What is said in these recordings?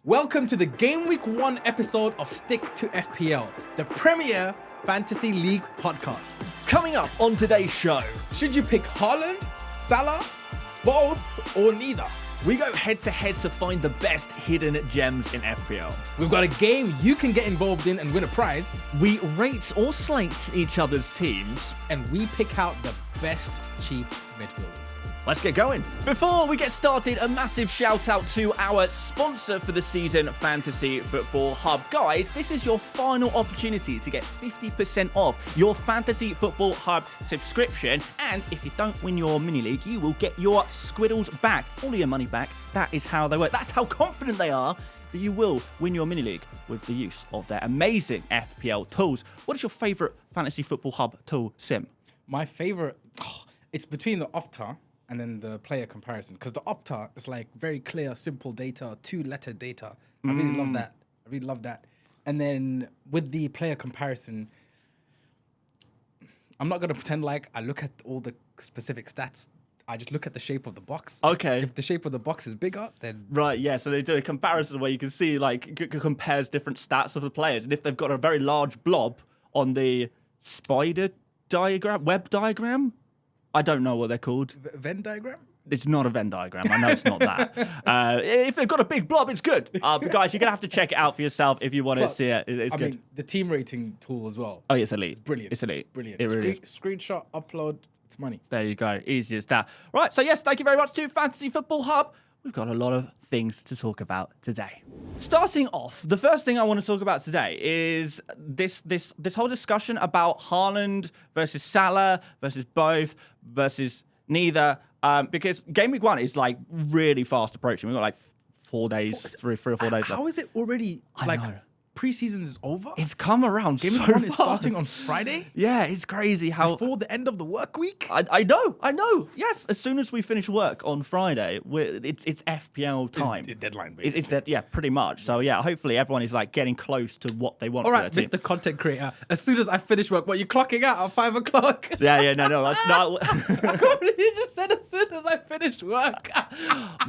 Welcome to the Game Week 1 episode of Stick to FPL, the premier fantasy league podcast. Coming up on today's show, Should you pick Haaland, Salah, both, or neither? we go head to head to find the best hidden gems in FPL. We've got a game you can get involved in and win a prize, We rate or slate each other's teams. and we pick out the best cheap midfielders. Let's get going. Before we get started, a massive shout out to our sponsor for the season, Fantasy Football Hub. Guys, this is your final opportunity to get 50% off your Fantasy Football Hub subscription. And if you don't win your mini league, you will get your squiddles back, all of your money back. That is how they work. That's how confident they are that you will win your mini league with the use of their amazing FPL tools. What is your favorite Fantasy Football Hub tool, Sim? My favorite, it's between the Opta and then the player comparison, because the Opta is like very clear, simple data, 2-letter data. I really love that. I really love that. And then with the player comparison, I'm not going to pretend like I look at all the specific stats. I just look at the shape of the box. Okay. If the shape of the box is bigger, then Right, yeah, so they do a comparison where you can see, like, compares different stats of the players. And if they've got a very large blob on the spider diagram, web diagram, I don't know what they're called. Venn diagram? It's not a Venn diagram. I know it's not that. If they've got a big blob, it's good. But guys, you're going to have to check it out for yourself if you want to Plus, see it. It's I good. mean, the team rating tool as well. Oh, it's elite. It's brilliant. It's elite. Brilliant. It really is. Screenshot, upload, it's money. There you go. Easy as that. Right, so yes, thank you very much to Fantasy Football Hub. We've got a lot of things to talk about today. Starting off, the first thing I want to talk about today is this whole discussion about Haaland versus Salah versus both versus neither. Because Game Week 1 is like really fast approaching. We've got like 4 days, three or 4 days left. How is it already, I know. Pre-season is over? It's come around Game so Week 1 is fast. starting on Friday? Yeah, it's crazy how... Before the end of the work week? I know. Yes, as soon as we finish work on Friday, it's FPL time. It's deadline, basically. It's that, yeah, pretty much. So yeah, hopefully everyone is like getting close to what they want. All for right, their team. Mr. Content Creator. As soon as I finish work, what, you clocking out at 5 o'clock? Yeah, no, that's not. I can't believe you just said as soon as I finish work.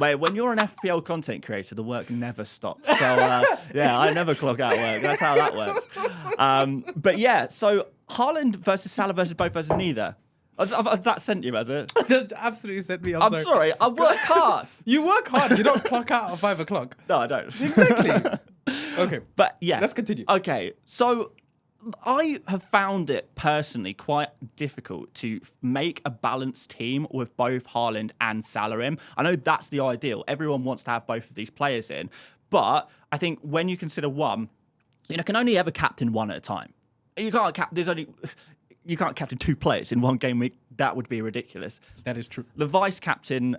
Mate, when you're an FPL content creator, the work never stops. So yeah, I never clock out work. That's how that works. But yeah, so Haaland versus Salah versus both versus neither. Has that sent you, has it? That absolutely sent me. I'm sorry. I work hard. You work hard. You don't clock out at 5 o'clock. No, I don't. Exactly. Okay. But yeah. Let's continue. Okay, so I have found it personally quite difficult to make a balanced team with both Haaland and Salah in. I know that's the ideal. Everyone wants to have both of these players in. But I think when you consider one, can only ever captain one at a time. You can't you can't captain 2 players in one game week. That would be ridiculous. That is true. The vice captain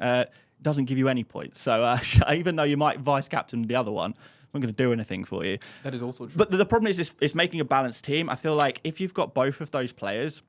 doesn't give you any points. So even though you might vice captain the other one, it's not going to do anything for you. That is also true. But the problem is making a balanced team. I feel like if you've got both of those players,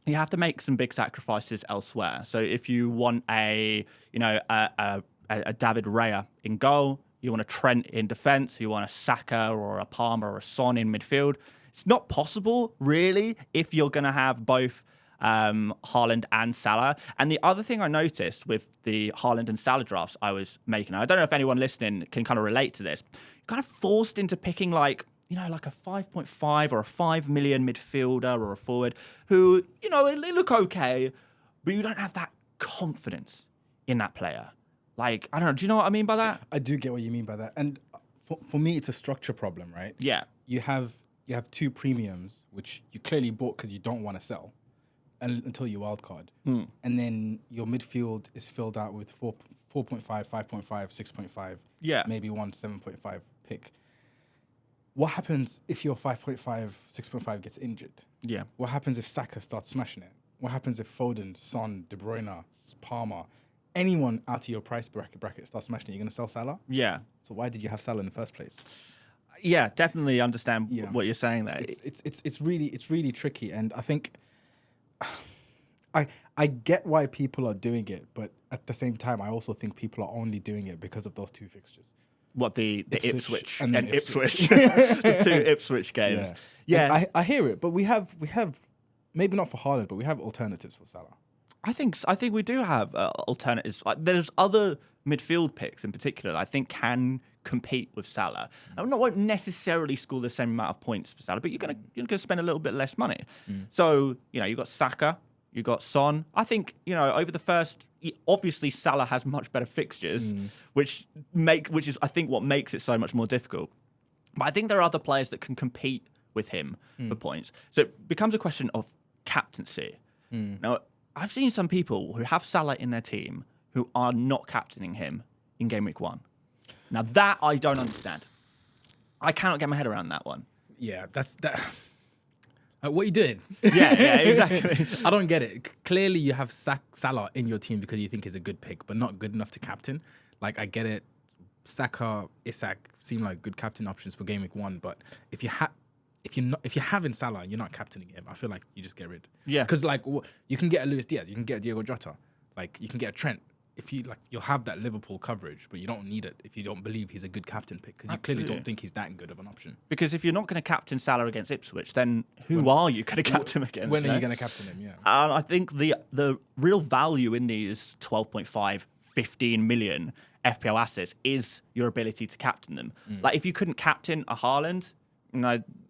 you have to make some big sacrifices elsewhere. So if you want a David Raya in goal, you want a Trent in defence, you want a Saka or a Palmer or a Son in midfield, it's not possible, really, if you're going to have both Haaland and Salah. And the other thing I noticed with the Haaland and Salah drafts I was making, I don't know if anyone listening can kind of relate to this, you're kind of forced into picking like a 5.5 or a 5 million midfielder or a forward who, they look okay, but you don't have that confidence in that player. Like, I don't know, do you know what I mean by that? I do get what you mean by that. And for me, it's a structure problem, right? Yeah. You have 2 premiums, which you clearly bought because you don't want to sell until you wildcard. And then your midfield is filled out with 4.5, 5.5, 6.5, maybe one 7.5 pick. What happens if your 5.5, 6.5 gets injured? Yeah. What happens if Saka starts smashing it? What happens if Foden, Son, De Bruyne, Palmer, anyone out of your price bracket starts smashing it? You're going to sell Salah? Yeah. So why did you have Salah in the first place? Yeah, definitely understand what you're saying there. It's really tricky, and I think I get why people are doing it, but at the same time, I also think people are only doing it because of those 2 fixtures. What the Ipswich and then Ipswich, the 2 Ipswich games. Yeah. I hear it, but we have maybe not for Haaland, but we have alternatives for Salah. I think we do have alternatives. There's other midfield picks in particular that I think can compete with Salah. And won't necessarily score the same amount of points for Salah, but you're gonna spend a little bit less money. So you've got Saka, you've got Son. I think over the first, obviously Salah has much better fixtures, which is I think what makes it so much more difficult. But I think there are other players that can compete with him for points. So it becomes a question of captaincy. Now, I've seen some people who have Salah in their team who are not captaining him in game week 1. Now, that I don't understand. I cannot get my head around that one. Yeah, that's that. What you did? Yeah, exactly. I don't get it. Clearly, you have Salah in your team because you think he's a good pick, but not good enough to captain. Like, I get it. Saka, Isak seem like good captain options for game week 1, but if you're having Salah, you're not captaining him. I feel like you just get rid. Yeah, because you can get a Luis Diaz, you can get a Diego Jota, like you can get a Trent. If you you'll have that Liverpool coverage, but you don't need it if you don't believe he's a good captain pick because you clearly don't think he's that good of an option. Because if you're not going to captain Salah against Ipswich, then who are you going to captain him against? When are you going to captain him? Yeah, I think the real value in these 12.5, 15 million FPL assets is your ability to captain them. Like if you couldn't captain a Haaland,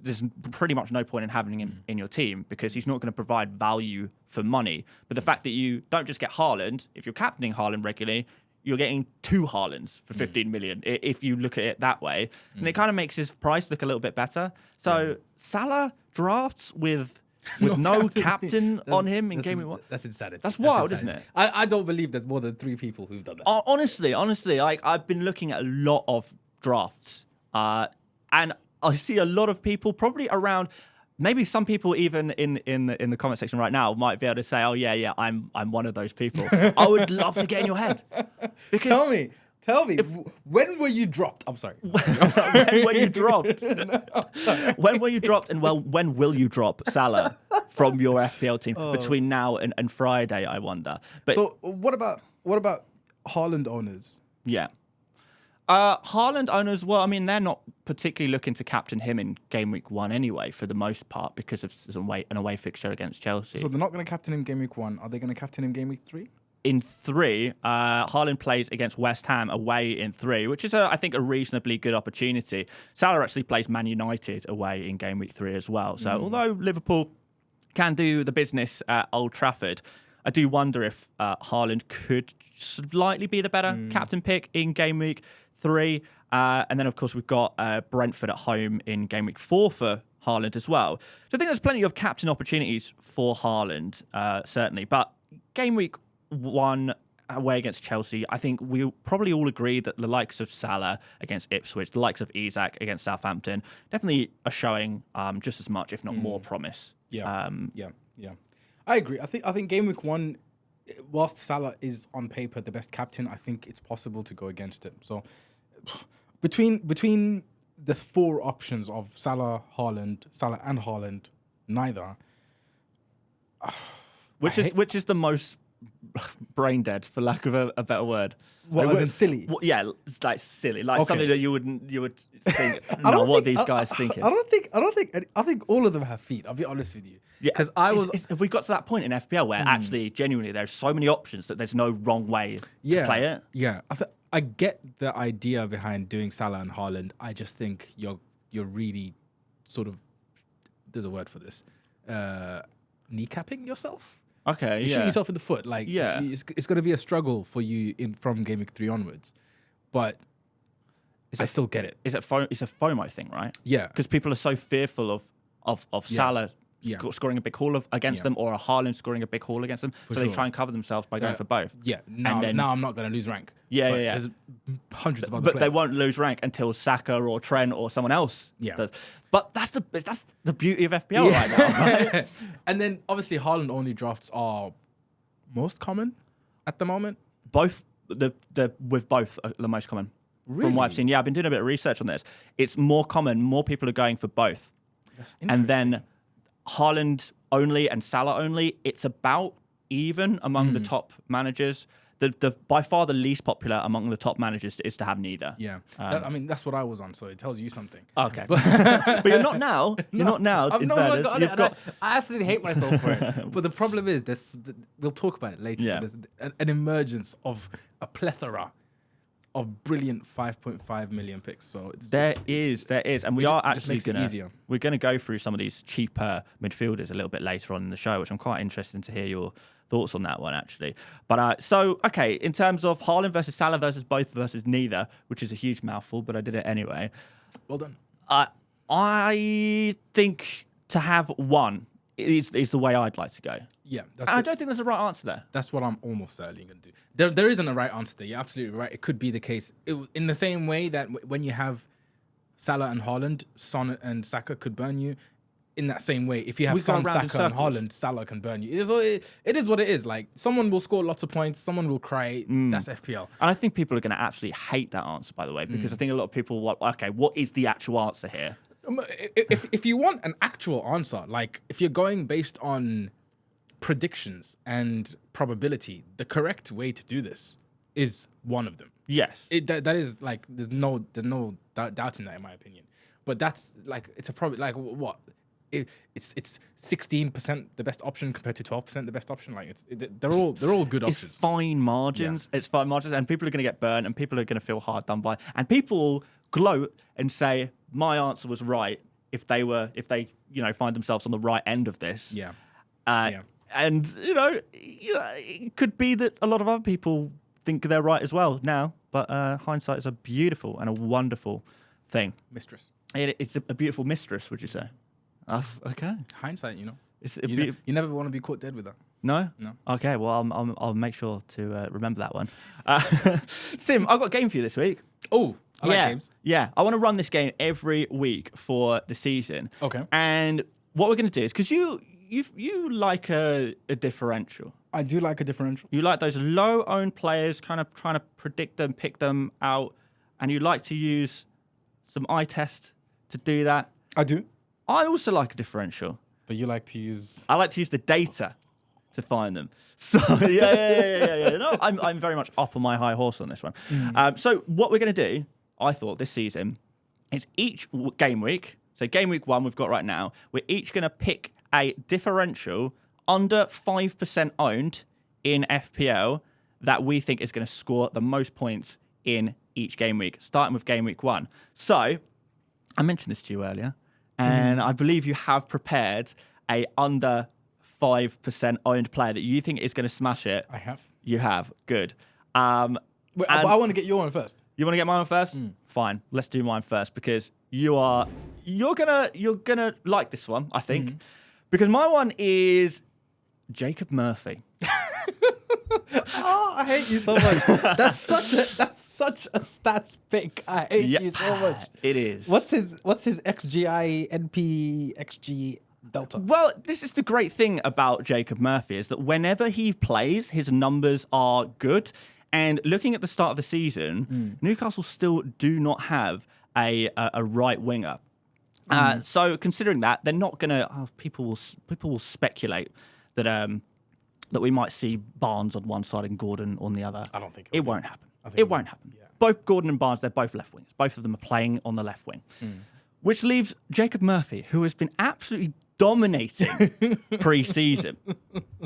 there's pretty much no point in having him in your team because he's not going to provide value for money. But the fact that you don't just get Haaland, if you're captaining Haaland regularly, you're getting 2 Haalands for 15 million, if you look at it that way. And it kind of makes his price look a little bit better. So Salah drafts with no captain on him in game week 1. That's insanity. That's wild, isn't it? I don't believe there's more than 3 people who've done that. Honestly, like I've been looking at a lot of drafts, and I see a lot of people probably around. Maybe some people even in the comment section right now might be able to say, "Oh yeah, I'm one of those people." I would love to get in your head. Because Tell me, when were you dropped? I'm sorry. when were you dropped? When were you dropped? And when will you drop Salah from your FPL team between now and Friday? I wonder. But so what about Haaland owners? Yeah. Haaland owners, well, I mean, they're not particularly looking to captain him in game week 1 anyway, for the most part, because of an away fixture against Chelsea. So they're not going to captain him game week 1. Are they going to captain him game week 3? In 3, Haaland plays against West Ham away in 3, which is, I think, a reasonably good opportunity. Salah actually plays Man United away in game week 3 as well. So although Liverpool can do the business at Old Trafford, I do wonder if Haaland could slightly be the better captain pick in game week 3. And then, of course, we've got Brentford at home in game week 4 for Haaland as well. So I think there's plenty of captain opportunities for Haaland, certainly. But game week 1 away against Chelsea, I think we probably all agree that the likes of Salah against Ipswich, the likes of Isak against Southampton, definitely are showing just as much, if not more, promise. Yeah, yeah. I agree. I think game week 1, whilst Salah is on paper the best captain, I think it's possible to go against it. So between the 4 options of Salah and Haaland, neither. Which is the most brain dead, for lack of a better word. What, as in silly? Yeah, it's like silly, like something that you would think. No, what are these guys thinking? I think all of them have feet. I'll be honest with you. Yeah, because have we got to that point in FPL where actually, genuinely, there's so many options that there's no wrong way to play it? Yeah, I get the idea behind doing Salah and Haaland. I just think you're really sort of, there's a word for this, kneecapping yourself. Okay, you shoot yourself in the foot. Like, it's going to be a struggle for you from game week 3 onwards. But I still get it. It's a FOMO thing, right? Yeah, because people are so fearful of Salah scoring a big haul against them, or a Haaland scoring a big haul against them, they try and cover themselves by going for both. Yeah, now I'm not going to lose rank. Yeah. There's hundreds of other But players. they won't lose rank until Saka or Trent or someone else does. But that's the beauty of FPL right now. Right? And then obviously Haaland only drafts are most common at the moment. Both the most common. Really? From what I've seen. Yeah, I've been doing a bit of research on this. It's more common. More people are going for both. That's and then Haaland only and Salah only, it's about even among the top managers. The by far the least popular among the top managers is to have neither. Yeah, that's what I was on, so it tells you something. Okay, but you're not now. You're not now. I absolutely hate myself for it. But the problem is, we'll talk about it later. Yeah. There's an emergence of a plethora of brilliant 5.5 million picks. So there is, and we are actually we're gonna go through some of these cheaper midfielders a little bit later on in the show, which I'm quite interested to hear your thoughts on that one actually. But okay, in terms of Haaland versus Salah versus both versus neither, which is a huge mouthful, but I did it anyway. Well done. I think to have one is the way I'd like to go. Yeah, I don't think there's a right answer there. That's what I'm almost certainly going to do. There isn't a right answer there. You're absolutely right. It could be the case. In the same way that when you have Salah and Haaland, Son and Saka could burn you. In that same way, if you have Son, Saka and Haaland, Salah can burn you. It is what it is. Like, someone will score lots of points, someone will cry. That's FPL. And I think people are going to absolutely hate that answer, by the way, because I think a lot of people are like, okay, what is the actual answer here? If you want an actual answer, like if you're going based on predictions and probability, the correct way to do this is one of them. Yes, that is like there's no doubt in that, in my opinion. But that's like it's a probably like what it's 16% the best option compared to 12% the best option. Like they're all good options. It's fine margins. Yeah. It's fine margins, and people are going to get burned, and people are going to feel hard done by, and people gloat and say my answer was right if they find themselves on the right end of this. Yeah. And it could be that a lot of other people think they're right as well now, but hindsight is a beautiful and a wonderful thing. Mistress. It's a beautiful mistress, would you say? Okay. Hindsight, you never want to be caught dead with that. No? Okay, well, I'll make sure to remember that one. Sim, I've got a game for you this week. Oh, I like games. Yeah, I want to run this game every week for the season. Okay. And what we're going to do is, because you like a differential. I do like a differential. You like those low-owned players, kind of trying to predict them, pick them out, and you like to use some eye test to do that. I do. I also like a differential. But you like to use... I like to use the data to find them. So, yeah. No, I'm very much up on my high horse on this one. So what we're going to do, I thought, this season, is each game week, so game week 1 we've got right now, we're each going to pick a differential under 5% owned in FPL that we think is going to score the most points in each game week, starting with game week 1. So, I mentioned this to you earlier, and I believe you have prepared a under 5% owned player that you think is going to smash it. I have. You have. Good. Wait, but I want to get your one first. You want to get mine first? Fine. Let's do mine first, because you're gonna like this one, I think. Because my one is Jacob Murphy. Oh, I hate you so much. That's such a stats pick. I hate you so much. It is. What's his XGI NP XG delta? Well, this is the great thing about Jacob Murphy, is that whenever he plays, his numbers are good. And looking at the start of the season, Newcastle still do not have a right winger. So considering that, they're not going to... people will speculate that that we might see Barnes on one side and Gordon on the other. I don't think it won't happen. It won't happen. Yeah. Both Gordon and Barnes, they're both left wings. Both of them are playing on the left wing. Which leaves Jacob Murphy, who has been absolutely dominating pre-season.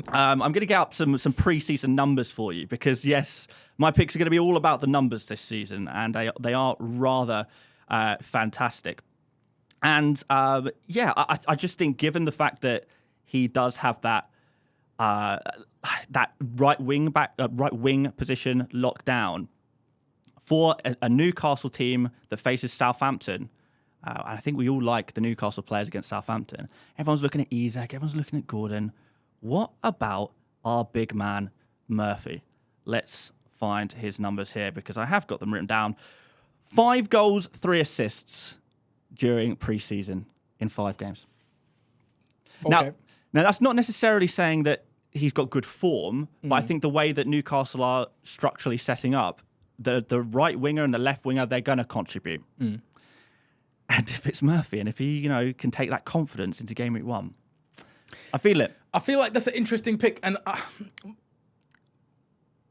I'm going to get up some pre-season numbers for you, because, yes, my picks are going to be all about the numbers this season, and they are rather fantastic. And, I just think, given the fact that he does have that right wing position locked down for a Newcastle team that faces Southampton. I think we all like the Newcastle players against Southampton. Everyone's looking at Isak. Everyone's looking at Gordon. What about our big man, Murphy? Let's find his numbers here, because I have got them written down. 5 goals, 3 assists during pre-season in 5 games. Okay. Now, that's not necessarily saying that he's got good form, but I think the way that Newcastle are structurally setting up, the right winger and the left winger, they're going to contribute. And if it's Murphy, and if he, can take that confidence into game week 1, I feel it. I feel like that's an interesting pick, and I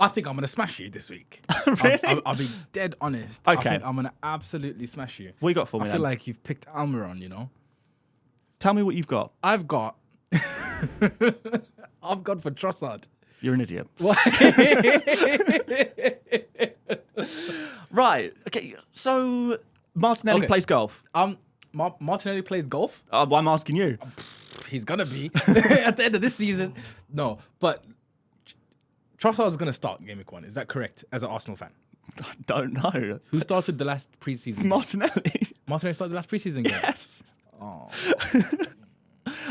think I'm going to smash you this week. Really? I'll be dead honest. Okay. I think I'm going to absolutely smash you. What you got for me, I feel like you've picked Almiron, Tell me what you've got. I've gone for Trossard. You're an idiot. Why? Right. Okay. So Martinelli plays golf. Martinelli plays golf. I'm asking you. He's gonna be at the end of this season. No, but Trossard's gonna start game week 1. Is that correct? As an Arsenal fan, I don't know. who started the last preseason? Martinelli. Martinelli started the last preseason game. Yes. Oh.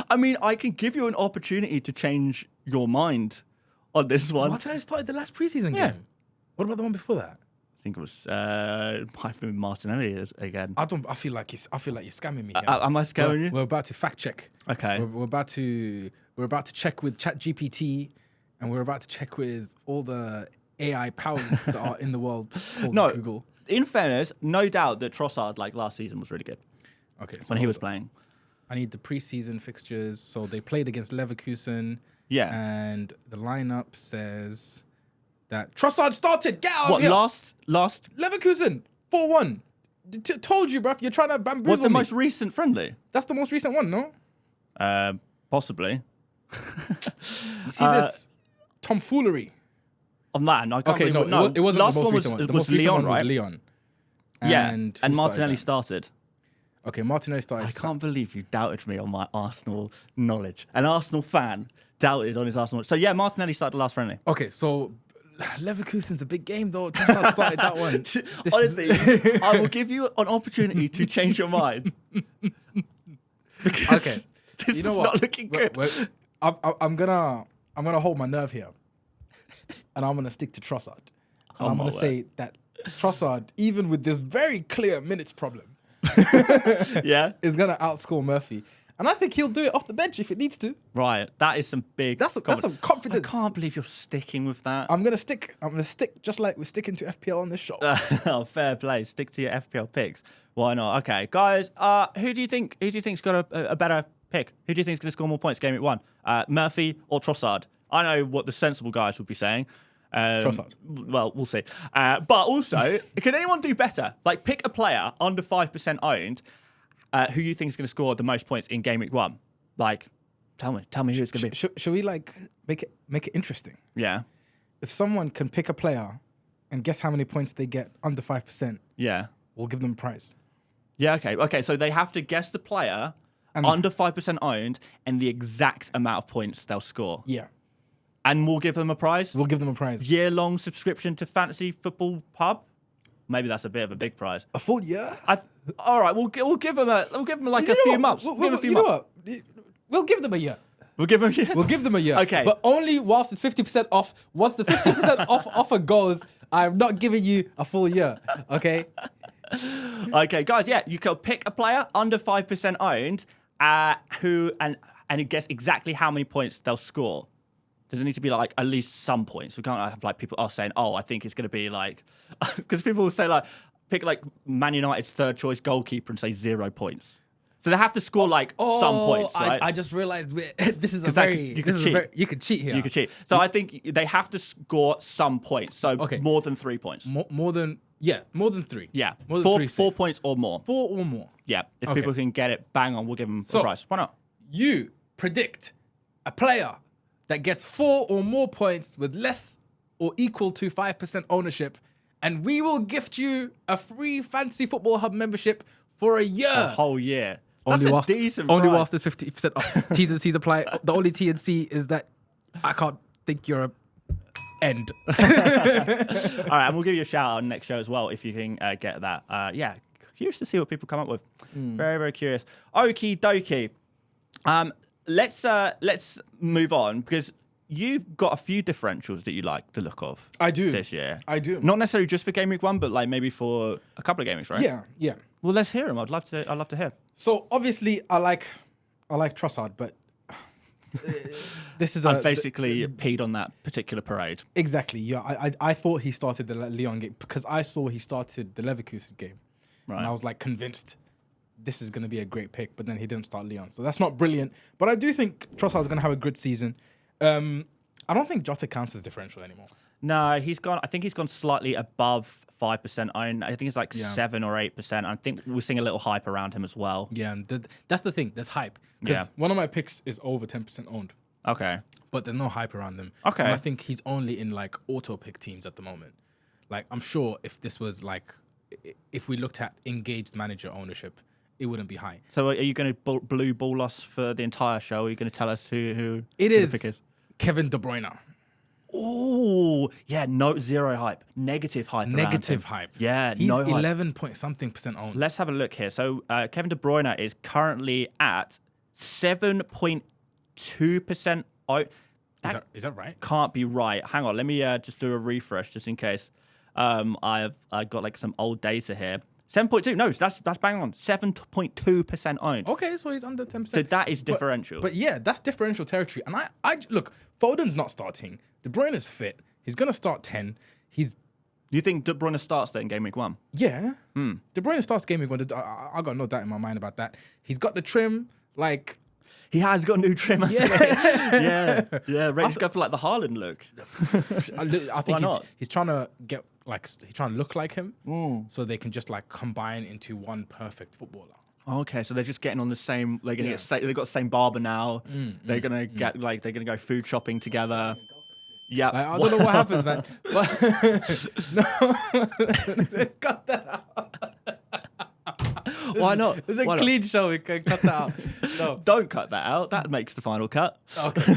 I mean, I can give you an opportunity to change your mind on this one. Martinelli started the last preseason Yeah. game. What about the one before that? I think it was might have been Martinelli again. I feel like you're scamming me here. Am I scaring you? We're about to fact check. Okay. We're about to check with ChatGPT, and we're about to check with all the AI powers that are in the world called Google. In fairness, no doubt that Trossard, like last season, was really good Okay, so when he was playing. I need the preseason fixtures. So they played against Leverkusen. Yeah. And the lineup says that Trossard started. Get out of What, here. last Leverkusen 4-1. Told you, bruv. You're trying to bamboozle was the me. most recent friendly? That's the most recent one, no? Possibly. You see this tomfoolery. Oh man, I can't Okay, believe no, it wasn't last the most one recent one. The was most recent Leon, one was right? Leon. Yeah, And and who Martinelli that? started. Okay, Martinelli started. I can't believe you doubted me on my Arsenal knowledge. An Arsenal fan doubted on his Arsenal. So yeah, Martinelli started the last friendly. Okay, so Leverkusen's a big game though. Trossard started that one. Honestly, I will give you an opportunity to change your mind. Because Okay, this you know is what? not looking good. I'm gonna hold my nerve here, and I'm gonna stick to Trossard. And I'm gonna say that Trossard, even with this very clear minutes problem, Yeah, is gonna outscore Murphy, and I think he'll do it off the bench if it needs to. right. That is some big. That's some confidence. I can't believe you're sticking with that. I'm gonna stick just like we're sticking to FPL on this show. Oh, fair play. Stick to your FPL picks. Why not? Okay, guys. Who do you think's got a better pick? Who do you think's going to score more points game week 1? Murphy or Trossard? I know what the sensible guys would be saying. Trossard. Well, we'll see. But also, can anyone do better? Like, pick a player under 5% owned who you think is going to score the most points in game week 1. Like, tell me who it's going to be. Should we like make it interesting? Yeah. If someone can pick a player and guess how many points they get under 5%, Yeah. we'll give them a prize. Yeah, okay. So they have to guess the player under 5% owned and the exact amount of points they'll score. Yeah, And we'll give them a prize? we'll give them a prize. Year-long subscription to Fantasy Football Pub? Maybe that's a bit of a big prize. A full year? All right, we'll give them like You a know few what? months. We'll Give them a few you know months. what? We'll give them a year. We'll give them. We'll give them a year. Okay. But only whilst it's 50% off. Once the 50% off offer goes, I'm not giving you a full year. Okay? Okay, guys. Yeah, you can pick a player under 5% owned, who and guess exactly how many points they'll score. Does it need to be like at least some points? We can't have like people saying, "Oh, I think it's going to be like," because people will say like, pick like Man United's third choice goalkeeper and say 0 points. So they have to score like some points, right? I just realized this is a 'Cause that very... you can cheat. You can cheat here. You could cheat. So I think they have to score some points. So more than 3 points. More than 3. Yeah. More than 3. 4 points or more. 4 or more. Yeah. If Okay. people can get it bang on, we'll give them a prize. Why not? You predict a player that gets 4 or more points with less or equal to 5% ownership, and we will gift you a free Fantasy Football Hub membership for a year. A whole year. That's a decent only prize. whilst there's 50% off. T's and C's apply. The only T and C is that I can't think you're a end. All right, and we'll give you a shout out on next show as well if you can get that. Yeah, curious to see what people come up with. Very, very curious. Okie dokie. Let's move on because you've got a few differentials that you like the look of. I do. This year. I do. Not necessarily just for Game Week 1, but like maybe for a couple of game weeks, right? Yeah. Well, let's hear them. I'd love to hear. So obviously I like Trossard, but this is I've basically peed on that particular parade. Exactly. Yeah, I thought he started the Leon game because I saw he started the Leverkusen game, Right. and I was like convinced this is going to be a great pick. But then he didn't start Leon, so that's not brilliant. But I do think Trossard's going to have a good season. I don't think Jota counts as differential anymore. No, he's gone. I think he's gone slightly above 5% owned. I think it's like 7 or 8%. I think we're seeing a little hype around him as well. Yeah, and that's the thing. There's hype because one of my picks is over 10% owned. Okay. But there's no hype around them. Okay. And I think he's only in like auto pick teams at the moment. Like, I'm sure if this was like, if we looked at engaged manager ownership, it wouldn't be high. So are you going to blue ball us for the entire show? Are you going to tell us who It the is pick is? Kevin De Bruyne. Oh, yeah, no, zero hype. Negative hype. Negative hype. Yeah, he's no hype. 11 point something % owned. Let's have a look here. So Kevin De Bruyne is currently at 7.2% owned. Is that right? Can't be right. Hang on, let me just do a refresh just in case. I got like some old data here. 7.2. No, that's bang on. 7.2% owned. Okay, so he's under 10%. So that is differential. But yeah, that's differential territory. And I look, Foden's not starting. De Bruyne is fit. He's gonna start 10. You think De Bruyne starts there in game week 1? Yeah. De Bruyne starts game week 1. I got no doubt in my mind about that. He's got the trim. Like, he has got new trim. Yeah. Ready to go for like the Haaland look. I think he's trying to get he's trying to look like him, so they can just like combine into one perfect footballer. Okay, so they're just getting on the same. They're gonna get. They've got the same barber now. They're gonna get like they're gonna go food shopping together. Yeah, like, I don't know what happens, man. But no, cut that out. Why not? It's a clean show. We can cut that out. No, don't cut that out. That makes the final cut. Okay,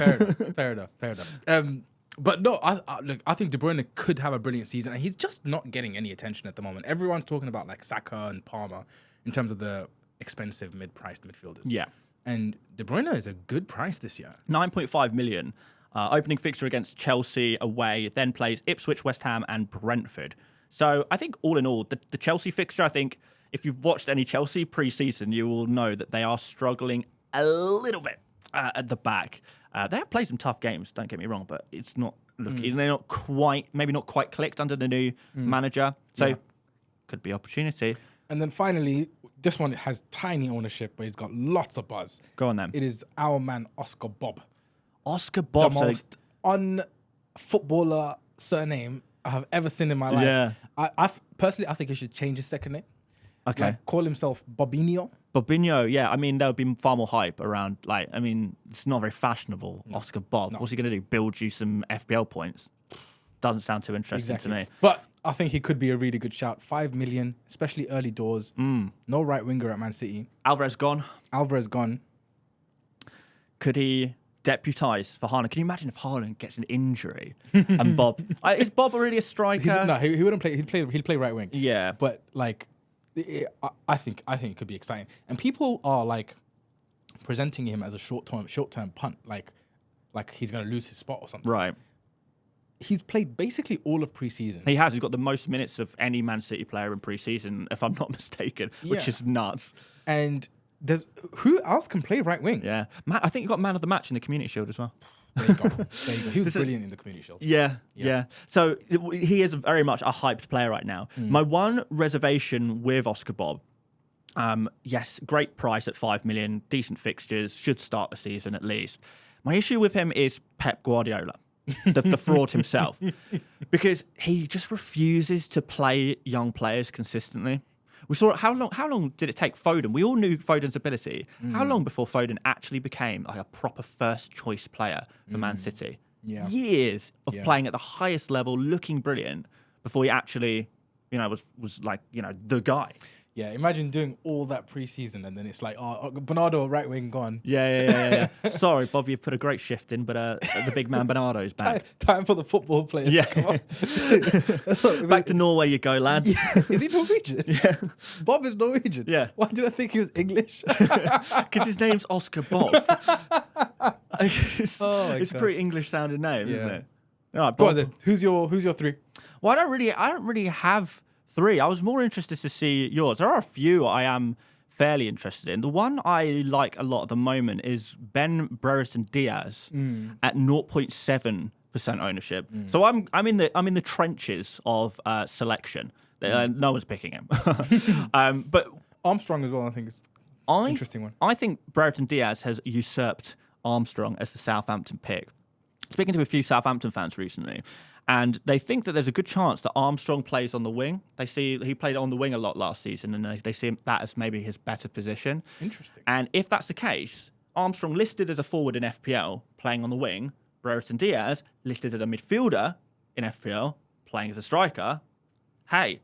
fair enough. But no, look, I think De Bruyne could have a brilliant season, and he's just not getting any attention at the moment. Everyone's talking about like Saka and Palmer in terms of the expensive mid-priced midfielders. Yeah, and De Bruyne is a good price this year. 9.5 million. Opening fixture against Chelsea away, then plays Ipswich, West Ham, and Brentford. So I think all in all, the Chelsea fixture, I think if you've watched any Chelsea pre-season, you will know that they are struggling a little bit at the back. They have played some tough games, don't get me wrong, but it's not looking. They're not quite, maybe not quite clicked under the new manager. So could be opportunity. And then finally, this one has tiny ownership, but he's got lots of buzz. Go on then. It is our man Oscar Bob. Oscar Bob, the most un-footballer surname I have ever seen in my life. Yeah. I personally, I think he should change his second name. Okay. Like, call himself Bobinho. Bobinho, yeah. I mean, there would be far more hype around, like, I mean, it's not very fashionable, Oscar Bob. What's he going to do? Build you some FPL points? Doesn't sound too interesting to me. But I think he could be a really good shout. 5 million, especially early doors. No right winger at Man City. Alvarez gone. Could he deputise for Haaland? Can you imagine if Haaland gets an injury and Bob... is Bob already a striker? No, he wouldn't play. He'd play right wing. Yeah. But, like... I think it could be exciting, and people are like presenting him as a short term punt, like he's gonna lose his spot or something. Right. He's played basically all of preseason. He has. He's got the most minutes of any Man City player in preseason, if I'm not mistaken, which is nuts. And who else can play right wing? Yeah, I think he got man of the match in the Community Shield as well. There you go. He was brilliant in the Community Shield. Yeah. So he is very much a hyped player right now. My one reservation with Oscar Bob, yes, great price at 5 million, decent fixtures, should start the season at least. My issue with him is Pep Guardiola, the fraud himself, because he just refuses to play young players consistently. We saw how long did it take Foden? We all knew Foden's ability. How long before Foden actually became like a proper first choice player for Man City? Yeah. Years of playing at the highest level, looking brilliant, before he actually, was like, the guy. Yeah, imagine doing all that preseason and then it's like, Bernardo right wing gone. Yeah. Sorry, Bob, you put a great shift in, but the big man Bernardo's back. Time for the football players. Yeah. Come on. Back to Norway you go, lads. Yeah. Is he Norwegian? Yeah. Bob is Norwegian. Yeah. Why did I think he was English? Because his name's Oscar Bob. It's a pretty English sounding name, isn't it? All right, Bob. Go on then. Who's your 3? Well, I don't really have 3. I was more interested to see yours. There are a few I am fairly interested in. The one I like a lot at the moment is Ben Brereton Diaz at 0.7% ownership. So I'm in the trenches of selection. No one's picking him. But Armstrong as well, I think is an interesting one. I think Brereton Diaz has usurped Armstrong as the Southampton pick. Speaking to a few Southampton fans recently, and they think that there's a good chance that Armstrong plays on the wing. They see he played on the wing a lot last season, and they see that as maybe his better position. Interesting. And if that's the case, Armstrong listed as a forward in FPL, playing on the wing. Brereton Diaz listed as a midfielder in FPL, playing as a striker. hey,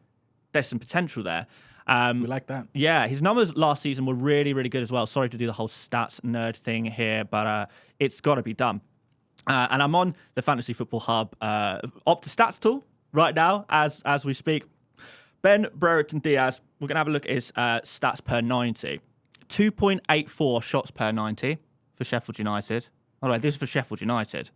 there's some potential there. We like that. Yeah, his numbers last season were really, really good as well. Sorry to do the whole stats nerd thing here, but it's got to be done. And I'm on the Fantasy Football Hub Opta Stats tool right now as we speak. Ben Brereton Diaz, we're going to have a look at his stats per 90. 2.84 shots per 90 for Sheffield United. All right, this is for Sheffield United.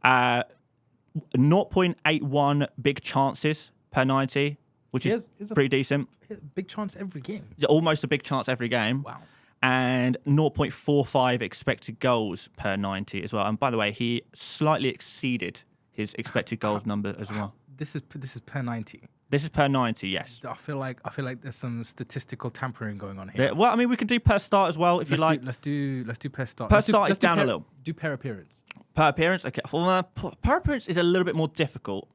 0.81 big chances per 90, which is pretty decent. Big chance every game. Almost a big chance every game. Wow. And 0.45 expected goals per 90 as well. And by the way, he slightly exceeded his expected goals number as well. This is per 90. This is per 90, yes. I feel like there's some statistical tampering going on here. Well, I mean, we can do per start as well if you like. Let's do per start. Per start is down a little. Do per appearance. Per appearance, okay. Well, per appearance is a little bit more difficult,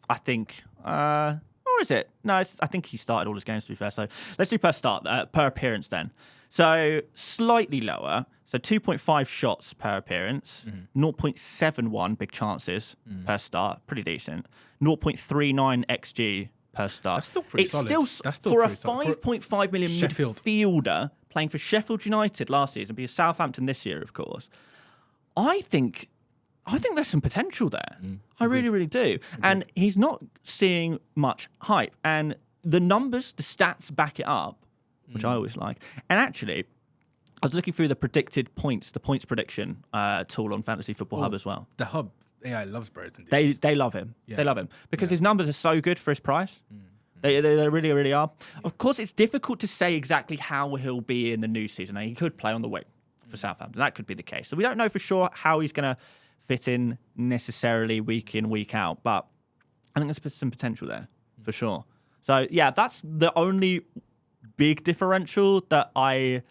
I think. Or is it? No, I think he started all his games, to be fair. So let's do per start, per appearance then. So slightly lower. So 2.5 shots per appearance, 0.71 big chances per start, pretty decent. 0.39 XG per start. That's still pretty solid. That's still for a 5.5 million midfielder playing for Sheffield United last season, be Southampton this year, of course. I think there's some potential there. I really, really do. And he's not seeing much hype. And the numbers, the stats back it up, which I always like. And actually, I was looking through the predicted points, the points prediction tool on Fantasy Football Hub as well. The Hub AI loves Brereton. They love him. Yeah. They love him because his numbers are so good for his price. They really, really are. Of course, it's difficult to say exactly how he'll be in the new season. Now, he could play on the wing for Southampton. That could be the case. So we don't know for sure how he's going to fit in necessarily week in, week out. But I think there's some potential there for sure. So, yeah, that's the only big differential that I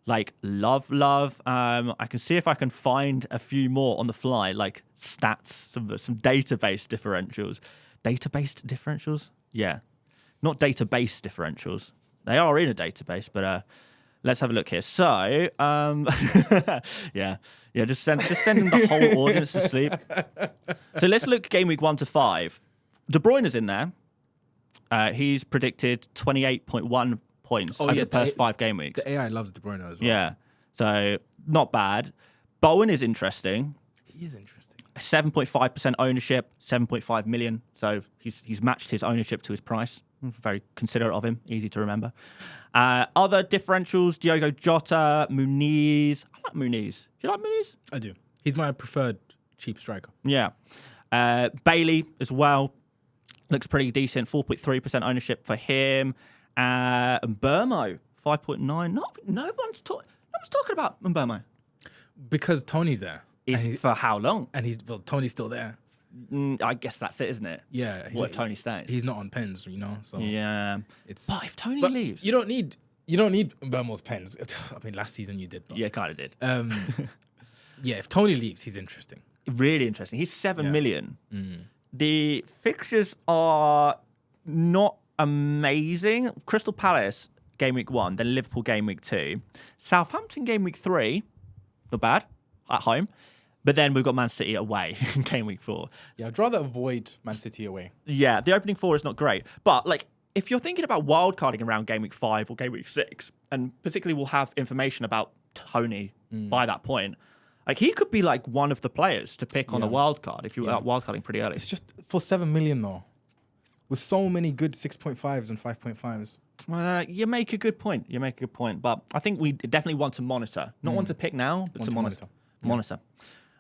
love. I can see if I can find a few more on the fly, like stats, some database differentials. Database differentials? Yeah. Not database differentials. They are in a database, but let's have a look here. So, yeah, just sending the whole audience to sleep. So let's look game week 1 to 5. De Bruyne is in there. He's predicted 28.1 points over the first 5 game weeks. The AI loves De Bruyne as well. Yeah, so not bad. Bowen is interesting. He is interesting. 7.5% ownership, 7.5 million. So he's matched his ownership to his price. Very considerate of him. Easy to remember. Other differentials: Diogo Jota, Muniz. I like Muniz. Do you like Muniz? I do. He's my preferred cheap striker. Yeah. Bailey as well. Looks pretty decent. 4.3% ownership for him. And Burmo, 5.9. No one's talking about Burmo. Because Tony's there. For how long? And Tony's still there. I guess that's it, isn't it? Yeah. What if Tony stays? He's not on pens, So yeah. But if Tony leaves, you don't need Burmo's pens. I mean, last season you did. But, yeah, kind of did. Yeah, if Tony leaves, he's interesting. Really interesting. He's 7 million. The fixtures are not amazing. Crystal Palace game week 1, then Liverpool game week 2, Southampton game week 3, not bad at home, but then we've got Man City away in game week 4. Yeah, I'd rather avoid Man City away. Yeah, the opening 4 is not great, but if you're thinking about wildcarding around game week 5 or game week 6, and particularly we'll have information about Tony by that point, he could be one of the players to pick on a wildcard if you were wildcarding pretty early. It's just for 7 million though. With so many good 6.5s and 5.5s. You make a good point. But I think we definitely want to monitor. Not want to pick now, but to monitor. Monitor.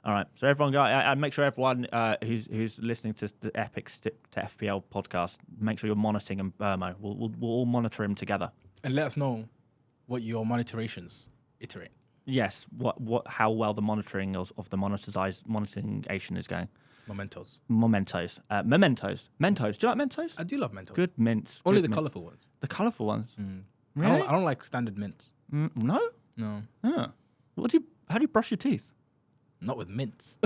All right. So everyone, make sure everyone who's listening to the Epic Stick to FPL podcast, make sure you're monitoring him, Burmo. We'll all monitor him together. And let us know what your monitorations iterate. Yes. How well the monitoring of the monetization is going. Mementos. Mementos. Mentos. Do you like Mentos? I do love Mentos. Good mints. Only the colourful ones. The colourful ones. Really? I don't like standard mints. No. No. How do you brush your teeth? Not with mints.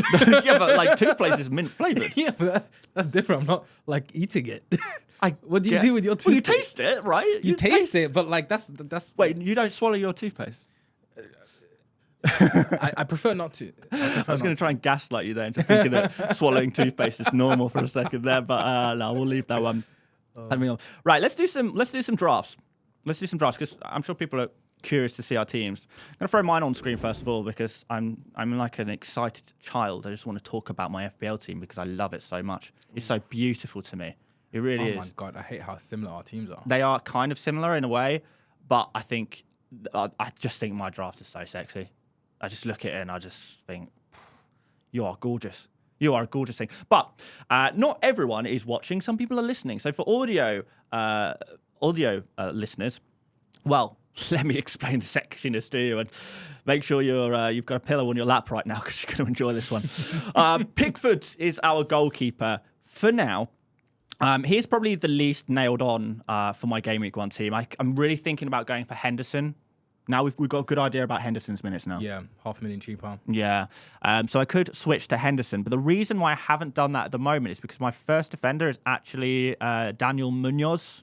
Yeah, but toothpaste is mint flavored. Yeah, but that's different. I'm not eating it. What do you do with your toothpaste? Well, you taste it, right? You taste it, but that's. Wait, you don't swallow your toothpaste? I prefer not to. I was going to try and gaslight you there into thinking that swallowing toothpaste is normal for a second there, but no, we'll leave that one. Right, let's do some drafts. Let's do some drafts because I'm sure people are curious to see our teams. I'm gonna throw mine on screen first of all because I'm like an excited child. I just want to talk about my FPL team because I love it so much. It's so beautiful to me. It really is. Oh my god, I hate how similar our teams are. They are kind of similar in a way, but I just think my draft is so sexy. I just look at it and I just think, you are gorgeous. You are a gorgeous thing. But not everyone is watching. Some people are listening. So for audio listeners, well, let me explain the sexiness to you and make sure you've got a pillow on your lap right now because you're going to enjoy this one. Pickford is our goalkeeper for now. He's probably the least nailed on for my Game Week 1 team. I'm really thinking about going for Henderson. Now we've got a good idea about Henderson's minutes now. Yeah, $500,000 cheaper. Yeah. So I could switch to Henderson. But the reason why I haven't done that at the moment is because my first defender is actually Daniel Munoz,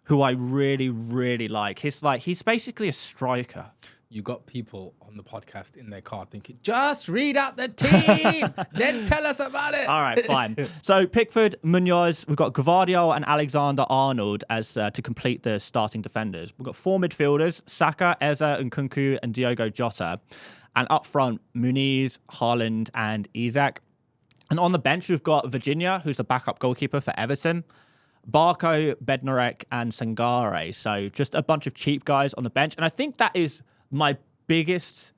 who I really, really like. He's basically a striker. You got people on the podcast in their car thinking, just read out the team, then tell us about it. All right, fine. So Pickford, Munoz, we've got Gvardiol and Alexander-Arnold as to complete the starting defenders. We've got 4 midfielders, Saka, Eze, Nkunku, and Diogo Jota. And up front, Muniz, Haaland, and Isak. And on the bench, we've got Virginia, who's the backup goalkeeper for Everton. Barco, Bednarek, and Sangare. So just a bunch of cheap guys on the bench. And I think that is my biggest,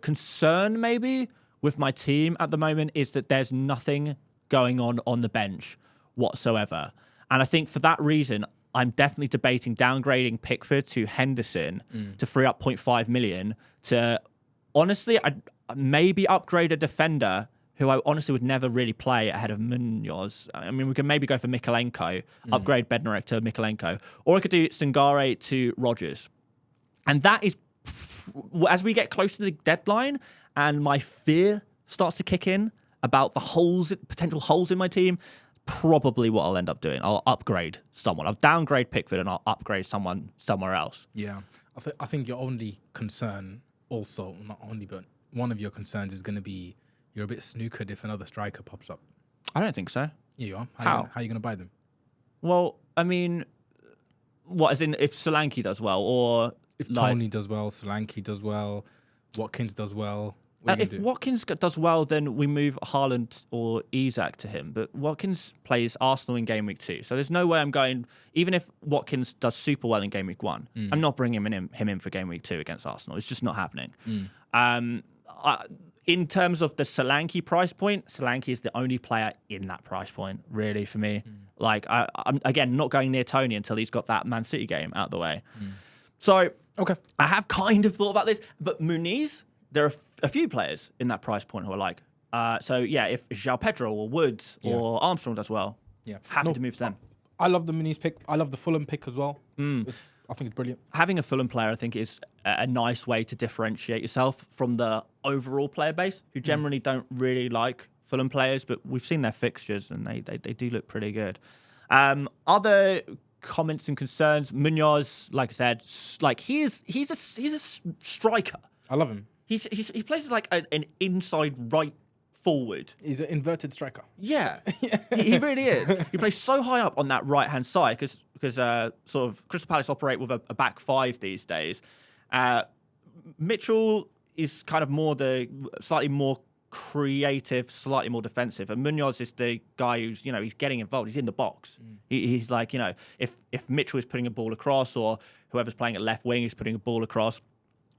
concern maybe with my team at the moment is that there's nothing going on the bench whatsoever. And I think for that reason, I'm definitely debating downgrading Pickford to Henderson to free up 0.5 million to, honestly, I'd maybe upgrade a defender who I honestly would never really play ahead of Munoz. I mean, we could maybe go for Mikolenko, upgrade Bednarek to Mikolenko, or I could do Sangare to Rodgers. And that is, as we get close to the deadline and my fear starts to kick in about the potential holes in my team, probably what I'll end up doing. I'll upgrade someone. I'll downgrade Pickford and I'll upgrade someone somewhere else. Yeah. I think your only concern also, not only, but one of your concerns is going to be you're a bit snookered if another striker pops up. I don't think so. Yeah, you are. How are you going to buy them? Well, I mean, what, as in if Solanke does well or... If Tony does well, Solanke does well, Watkins does well. If Watkins does well, then we move Haaland or Isak to him. But Watkins plays Arsenal in Game Week 2. So there's no way I'm going... Even if Watkins does super well in Game Week 1, I'm not bringing him in for Game Week 2 against Arsenal. It's just not happening. In terms of the Solanke price point, Solanke is the only player in that price point, really, for me. I'm, again, not going near Tony until he's got that Man City game out of the way. So... Okay. I have kind of thought about this, but Muniz, there are a few players in that price point who are like, if João Pedro or Woods or Armstrong does well, happy to move to them. I love the Muniz pick. I love the Fulham pick as well. I think it's brilliant. Having a Fulham player, I think, is a nice way to differentiate yourself from the overall player base, who generally don't really like Fulham players, but we've seen their fixtures and they do look pretty good. Other comments and concerns. Munoz, like I said, he's a striker. I love him. He plays as like an inside right forward. He's an inverted striker. Yeah, he really is. He plays so high up on that right hand side because sort of Crystal Palace operate with a back 5 these days. Mitchell is kind of more the slightly more creative, slightly more defensive, and Munoz is the guy who's he's getting involved. He's in the box. He's like if Mitchell is putting a ball across or whoever's playing at left wing is putting a ball across,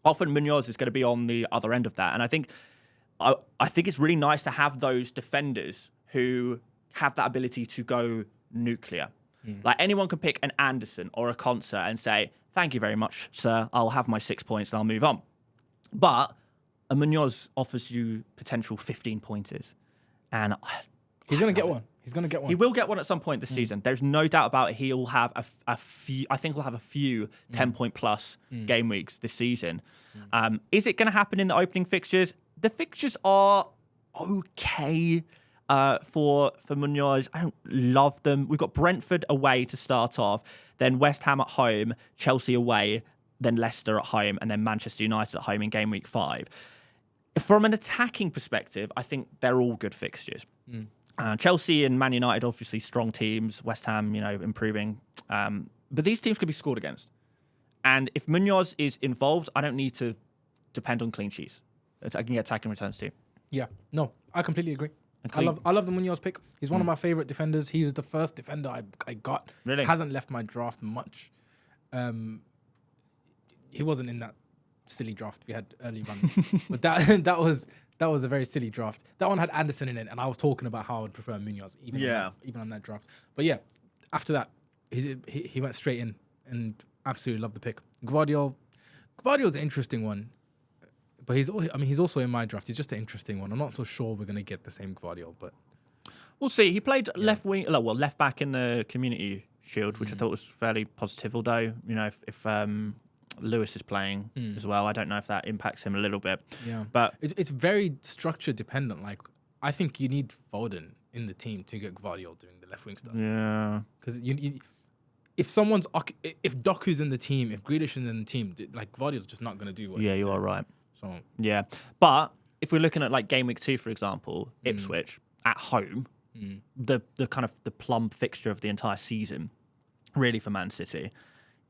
often Munoz is going to be on the other end of that. And I think it's really nice to have those defenders who have that ability to go nuclear. Like anyone can pick an Anderson or a Concert and say, "Thank you very much, sir. I'll have my 6 points and I'll move on." But a Munoz offers you potential 15 pointers. And he's going to get one. He's going to get one. He will get one at some point this season. There's no doubt about it. He'll have a few, I think he'll have a few 10-point plus game weeks this season. Is it going to happen in the opening fixtures? The fixtures are okay for Munoz. I don't love them. We've got Brentford away to start off, then West Ham at home, Chelsea away, then Leicester at home, and then Manchester United at home in Game Week 5. From an attacking perspective, I think they're all good fixtures. Chelsea and Man United, obviously strong teams. West Ham, improving. But these teams could be scored against. And if Munoz is involved, I don't need to depend on clean sheets. I can get attacking returns too. Yeah, no, I completely agree. I love the Munoz pick. He's one of my favorite defenders. He was the first defender I got. Really? Hasn't left my draft much. He wasn't in that silly draft we had early run, but that was a very silly draft. That one had Anderson in it, and I was talking about how I would prefer Munoz even on that draft. But yeah, after that, he went straight in and absolutely loved the pick. Gvardiol's an interesting one. But he's also in my draft. He's just an interesting one. I'm not so sure we're going to get the same Gvardiol, but we'll see. He played left back in the Community Shield, which I thought was fairly positive. Although, if Lewis is playing as well, I don't know if that impacts him a little bit. Yeah, but it's very structure dependent. Like, I think you need Foden in the team to get Gvardiol doing the left wing stuff. Yeah, because if Doku's in the team, if Grealish is in the team, like Gvardiol's just not going to do what. Yeah, you are right. So yeah, but if we're looking at like game week 2, for example, Ipswich at home, the kind of the plum fixture of the entire season, really for Man City.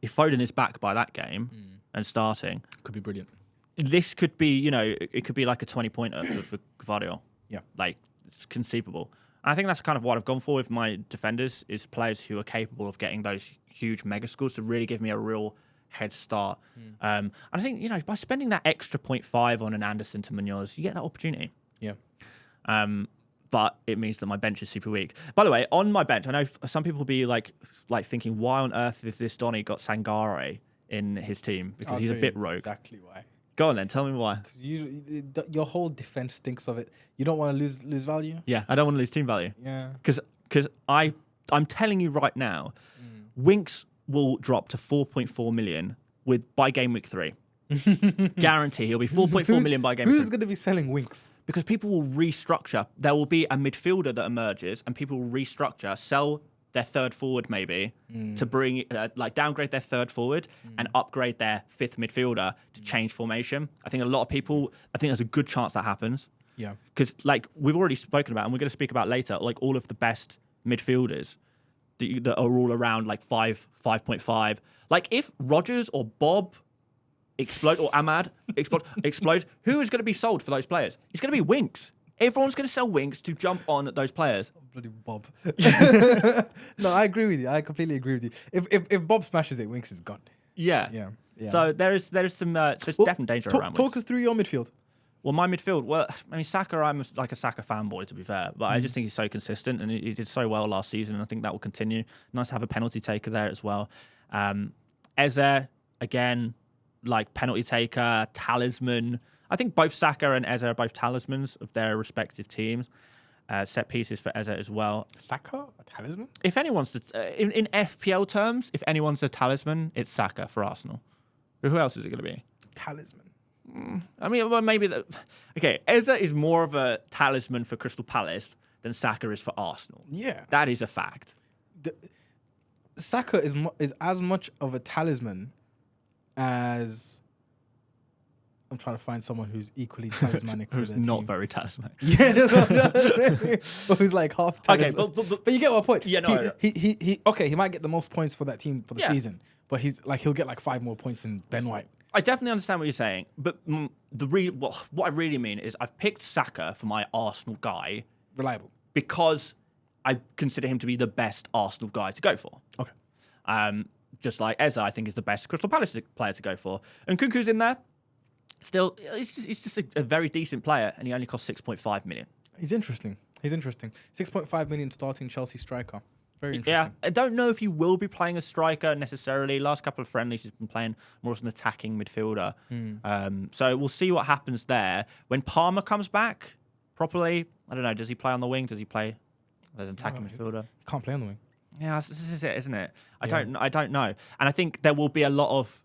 If Foden is back by that game and starting, could be brilliant. This could be, it could be like a 20-pointer for Gvardiol. Yeah, like it's conceivable. And I think that's kind of what I've gone for with my defenders is players who are capable of getting those huge mega scores to really give me a real head start. And I think, by spending that extra 0.5 on an Anderson to Munoz, you get that opportunity. Yeah. But it means that my bench is super weak. By the way, on my bench, I know some people will be like thinking, why on earth is this Donny got Sangare in his team? Because he's a bit rogue. Exactly why. Go on then, tell me why. Because your whole defense stinks of it. You don't want to lose value. Yeah, I don't want to lose team value. Yeah. Because I'm telling you right now, Winks will drop to 4.4 million by game week 3. Guarantee he'll be 4.4 million by game week 3. Who's going to be selling Winks? Because people will restructure. There will be a midfielder that emerges, and people will restructure, sell their third forward maybe to bring downgrade their third forward and upgrade their fifth midfielder to change formation. I think there's a good chance that happens. Yeah. Because we've already spoken about, and we're going to speak about later, all of the best midfielders that are all around 5.5. If Rodgers or Bob explode or Ahmad explode, who is going to be sold for those players? It's going to be Winks. Everyone's going to sell Winks to jump on those players. Oh, bloody Bob. No, I agree with you. I completely agree with you. If Bob smashes it, Winks is gone. Yeah. So there's some definite danger around Winks. Talk us through your midfield. Well, my midfield, Saka, I'm a Saka fanboy, to be fair. But I just think he's so consistent, and he did so well last season, and I think that will continue. Nice to have a penalty taker there as well. Eze, again, penalty taker, talisman. I think both Saka and Eze are both talismans of their respective teams. Set pieces for Eze as well. Saka? A talisman? If anyone's in FPL terms, if anyone's a talisman, it's Saka for Arsenal. But who else is it going to be? Talisman. I mean, well, maybe okay. Eze is more of a talisman for Crystal Palace than Saka is for Arsenal. Yeah, that is a fact. Saka is as much of a talisman as I'm trying to find someone who's equally talismanic. Who's not very talismanic. Yeah, no. Who's half talisman. Okay, but you get my point. Yeah, no. He might get the most points for that team for the season, but he'll get 5 more points than Ben White. I definitely understand what you're saying, but what I really mean is I've picked Saka for my Arsenal guy. Reliable. Because I consider him to be the best Arsenal guy to go for. Okay. Just like Eze, I think is the best Crystal Palace player to go for. And Kunku's in there. Still, he's just a very decent player, and he only costs 6.5 million. He's interesting. 6.5 million starting Chelsea striker. Very interesting. Yeah, I don't know if he will be playing a striker necessarily. Last couple of friendlies, he's been playing more as an attacking midfielder. So we'll see what happens there. When Palmer comes back properly, I don't know, does he play on the wing? Does he play as an attacking midfielder? He can't play on the wing. Yeah, this is it, isn't it? I don't know. And I think there will be a lot of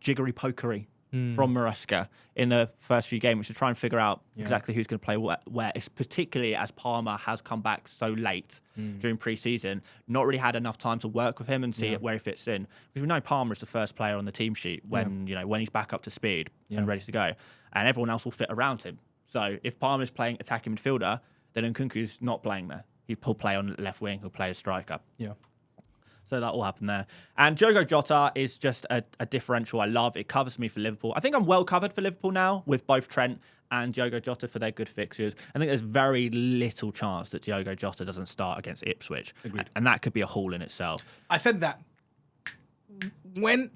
jiggery pokery from Maresca in the first few games to try and figure out exactly who's going to play where. It's particularly as Palmer has come back so late during pre-season, not really had enough time to work with him and see where he fits in. Because we know Palmer is the first player on the team sheet when when he's back up to speed and ready to go, and everyone else will fit around him. So if Palmer's playing attacking midfielder, then Nkunku's not playing there. He'll play on left wing. He'll play as striker. Yeah. So that will happen there. And Diogo Jota is just a differential I love. It covers me for Liverpool. I think I'm well covered for Liverpool now with both Trent and Diogo Jota for their good fixtures. I think there's very little chance that Diogo Jota doesn't start against Ipswich. Agreed. And that could be a haul in itself. I said that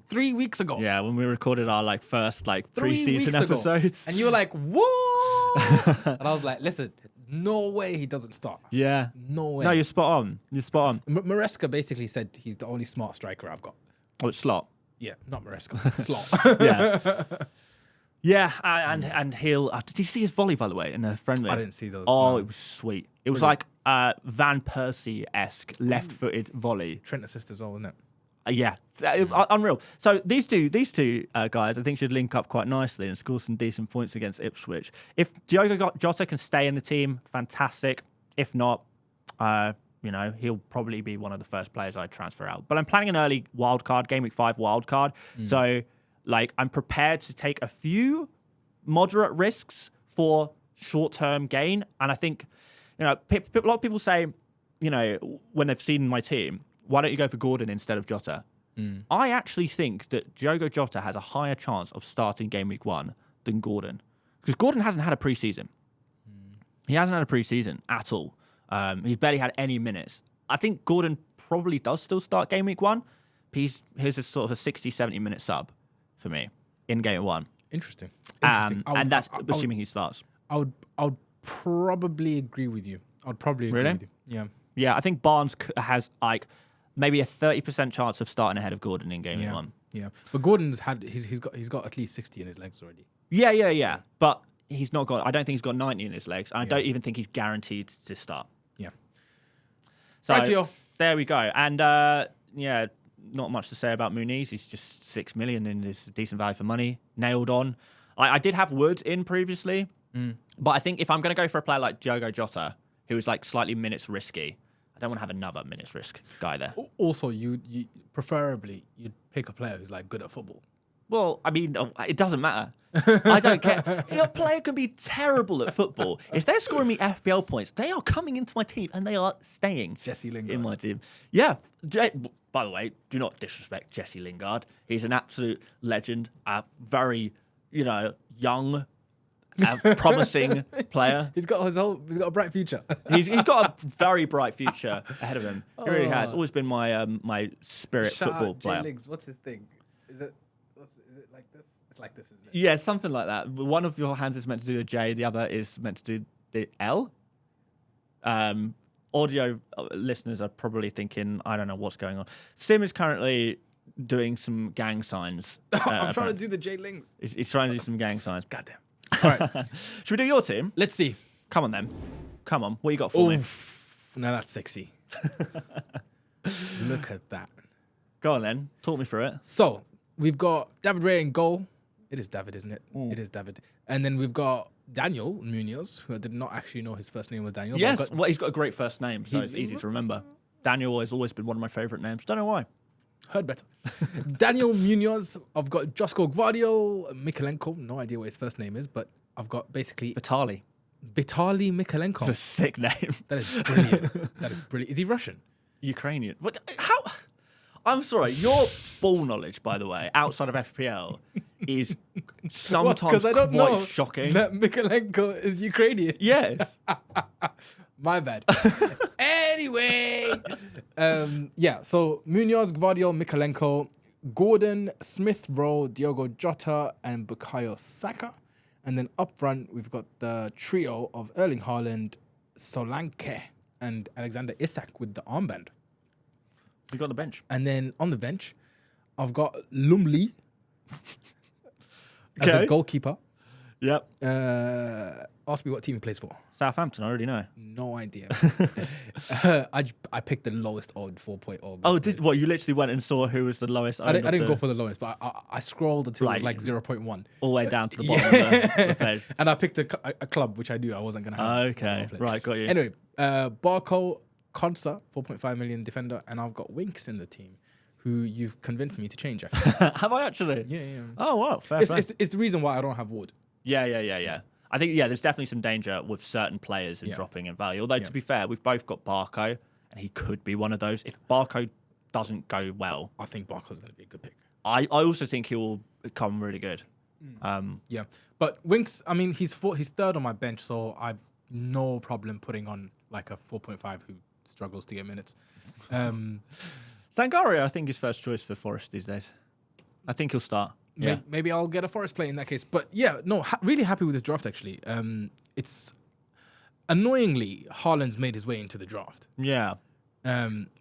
3 weeks ago. Yeah, when we recorded our first 3 pre-season weeks ago. episodes. And you were like, what? And I was like, listen, no way he doesn't start. Yeah. No way. No, you're spot on. You're spot on. Maresca basically said he's the only smart striker I've got. Oh, it's Slot. Yeah, not Maresca, Slot. Yeah. Yeah, and he'll... did you see his volley, by the way, in the friendly? I didn't see those. Oh, it was sweet. It was like Van Persie-esque left-footed volley. Trent assist as well, wasn't it? Yeah, unreal. So these two guys, I think, should link up quite nicely and score some decent points against Ipswich. If Diogo Jota can stay in the team, fantastic. If not, he'll probably be one of the first players I transfer out. But I'm planning an early wildcard, Game Week 5 wildcard. So, I'm prepared to take a few moderate risks for short-term gain. And I think, a lot of people say, when they've seen my team, why don't you go for Gordon instead of Jota? I actually think that Diogo Jota has a higher chance of starting Game Week 1 than Gordon. Because Gordon hasn't had a pre-season. He hasn't had a pre-season at all. He's barely had any minutes. I think Gordon probably does still start Game Week 1. He's a sort of a 60, 70-minute sub for me in Game 1. Interesting. And that's assuming he starts. I would probably agree with you. I'd probably agree with you. Yeah. Yeah, I think Barnes has maybe a 30% chance of starting ahead of Gordon in Game Week 1. Yeah. But Gordon's he's got at least 60 in his legs already. Yeah. But he's not got. I don't think he's got 90 in his legs. And I don't even think he's guaranteed to start. Yeah. So Rightio. There we go. And not much to say about Muniz. He's just 6 million in his decent value for money. Nailed on. I did have Wood in previously, but I think if I'm going to go for a player like Diogo Jota, who is slightly minutes risky, I don't want to have another minutes risk guy there. Also, you preferably you'd pick a player who's good at football. Well, I mean, it doesn't matter. I don't care. A player can be terrible at football. If they're scoring me FPL points, they are coming into my team and they are staying Jesse Lingard in my team. Yeah. By the way, do not disrespect Jesse Lingard. He's an absolute legend. A very, young, promising player. He's got a bright future. He's got a very bright future ahead of him. He really has. Always been my my spirit football player. J-Leagues, what's his thing? Is it like this? It's like this, isn't it? Yeah, something like that. One of your hands is meant to do the J, the other is meant to do the L. Audio listeners are probably thinking, I don't know what's going on. Cim is currently doing some gang signs. I'm trying to do the J-Lings. He's trying to do some gang signs. Goddamn. All right. Should we do your team? Let's see. Come on, then. Come on. What you got for me? Now that's sexy. Look at that. Go on, then. Talk me through it. So, we've got David Ray in goal. It is David, isn't it? It is David. And then we've got Daniel Munoz, who I did not actually know his first name was Daniel. Yes, he's got a great first name, so it's easy to remember. Daniel has always been one of my favourite names. Don't know why. Heard better. Daniel Munoz. I've got Josko Gvardiol, Mikalenko. No idea what his first name is, but I've got basically Vitaly Mikalenko. It's a sick name. That is brilliant. That is brilliant. Is he Russian? Ukrainian. What? How? I'm sorry. Your ball knowledge, by the way, outside of FPL, is sometimes quite shocking. That Mikalenko is Ukrainian. Yes. My bad. Anyway, so Munoz, Gvardiol, Mikalenko, Gordon, Smith Rowe, Diogo Jota, and Bukayo Saka. And then up front, we've got the trio of Erling Haaland, Solanke, and Alexander Isak with the armband. You got the bench. And then on the bench, I've got Lumley as a goalkeeper. Yep. Ask me what team he plays for. Southampton, I already know. No idea. I picked the lowest odd 4.0. Oh, what? You literally went and saw who was the lowest? I didn't go for the lowest, but I scrolled until it was 0.1. All the way down to the bottom of the page. And I picked a club, which I knew I wasn't going to have. Okay, right, got you. Anyway, Barco, Konsa, 4.5 million defender, and I've got Winks in the team, who you've convinced me to change, actually. Have I actually? Yeah. Oh, wow, fair. It's the reason why I don't have Ward. Yeah. I think, yeah, there's definitely some danger with certain players in dropping in value. Although, to be fair, we've both got Barco, and he could be one of those. If Barco doesn't go well, I think Barco's going to be a good pick. I also think he will become really good. Yeah, but Winks, I mean, he's third on my bench, so I've no problem putting on like a 4.5 who struggles to get minutes. Sangare, I think, is first choice for Forest these days. I think he'll start. Yeah. Maybe I'll get a Forest play in that case. But yeah, no, really happy with this draft, actually. It's annoyingly, Haaland's made his way into the draft. Yeah.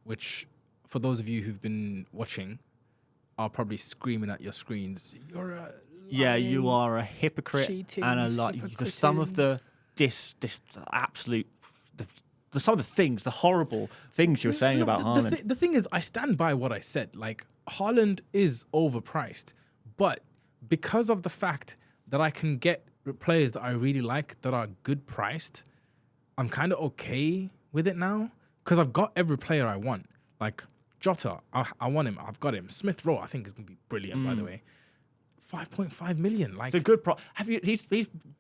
Which, for those of you who've been watching, are probably screaming at your screens. You're a lying, you are a hypocrite cheating, and a lie. Some of the absolute. Some of the things, the horrible things you were saying about Haaland. The thing is, I stand by what I said. Like, Haaland is overpriced, but because of the fact that I can get players that I really like that are good priced, I'm kind of okay with it now because I've got every player I want. Like Jota, I want him. I've got him. Smith Rowe, I think is going to be brilliant. By the way, 5.5 million. Like, it's a good pro. He's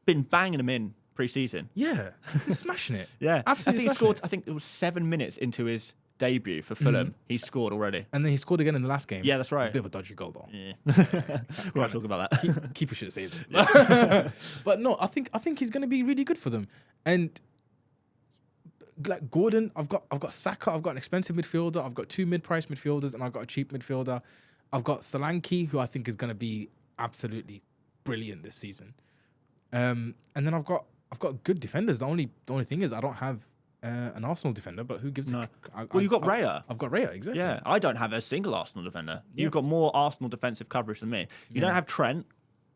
been banging them in pre-season. Yeah, he's smashing it. Yeah, absolutely. He scored. I think it was 7 minutes into his debut for Fulham. He scored already, and then he scored again in the last game. Yeah, that's right. It's a bit of a dodgy goal though. Yeah. We won't talk about that. Keeper should have saved it. But no, I think he's going to be really good for them. And like Gordon, I've got Saka, I've got an expensive midfielder, I've got 2 mid-price midfielders, and I've got a cheap midfielder. I've got Solanke, who I think is going to be absolutely brilliant this season. And then I've got good defenders. The only thing is I don't have an Arsenal defender, but who gives it? Well, you've got Raya. I've got Raya, exactly. Yeah, I don't have a single Arsenal defender. You've got more Arsenal defensive coverage than me. You don't have Trent.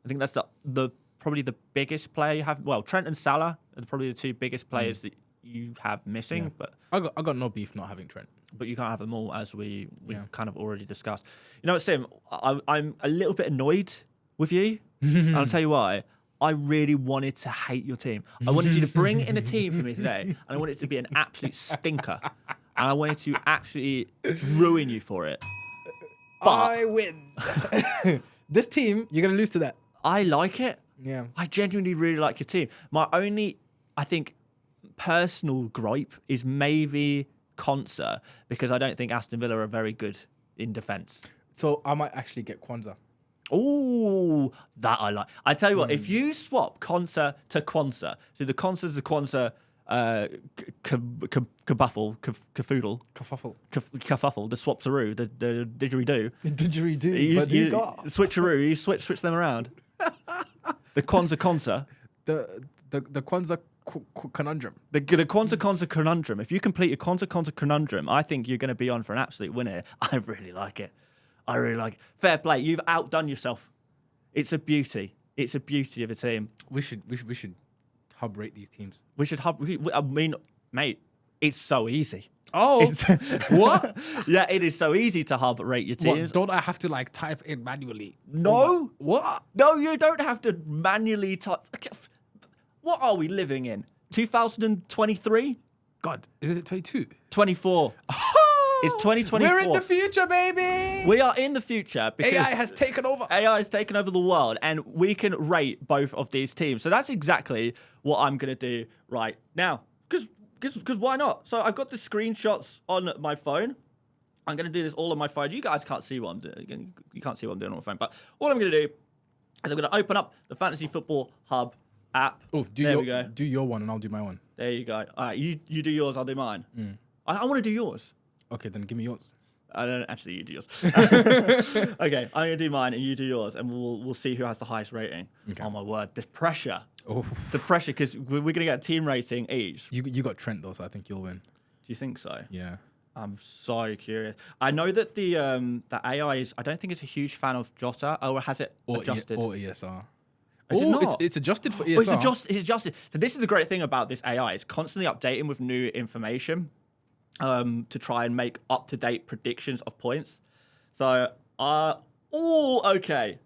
I think that's the probably the biggest player you have. Well, Trent and Salah are probably the 2 biggest players that you have missing. Yeah. But I got no beef not having Trent. But you can't have them all, as we've kind of already discussed. You know what, Sim? I'm a little bit annoyed with you. And I'll tell you why. I really wanted to hate your team. I wanted you to bring in a team for me today, and I wanted it to be an absolute stinker. And I wanted to absolutely ruin you for it. But I win. This team, you're going to lose to that. I like it. Yeah. I genuinely really like your team. My only, I think, personal gripe is maybe Konsa, because I don't think Aston Villa are very good in defence. So I might actually get Kwanzaa. Oh, that I like. I tell you what, if you swap Konsa to Kwanzaa, so the Konsa to the Kwanzaa kerfuffle, the swap-saroo, the didgeridoo. Didgeridoo, but you got... Switcheroo, you switch them around. The Konsa. The Kwanzaa conundrum. The Kwanzaa conundrum. If you complete a Kwanzaa conundrum, I think you're going to be on for an absolute winner. I really like it. I really like it. Fair play. You've outdone yourself. It's a beauty. It's a beauty of a team. We should hub rate these teams. We should hub. I mean, mate, it's so easy. Oh, what? Yeah, it is so easy to hub rate your teams. What, don't I have to like type in manually? No. What? No, you don't have to manually type. What are we living in? 2023? God, is it 22? 24. It's 2024. We're in the future, baby. We are in the future because AI has taken over. AI has taken over the world, and we can rate both of these teams. So that's exactly what I'm going to do right now. Because why not? So I've got the screenshots on my phone. I'm going to do this all on my phone. You guys can't see what I'm doing. You can't see what I'm doing on my phone. But all I'm going to do is I'm going to open up the Fantasy Football Hub app. Oh, there we go. Do your one, and I'll do my one. There you go. All right, you do yours. I'll do mine. I want to do yours. Okay, then give me yours. I don't actually. You do yours. Okay, I'm gonna do mine, and you do yours, and we'll see who has the highest rating. Okay. Oh my word, the pressure! Oh, the pressure, because we're gonna get a team rating each. You got Trent though, so I think you'll win. Do you think so? Yeah. I'm so curious. I know that the AI is. I don't think it's a huge fan of Jota, or has it adjusted? Or ESR. Is it not? It's adjusted for ESR. It's adjusted. So this is the great thing about this AI. It's constantly updating with new information. To try and make up-to-date predictions of points. So, okay.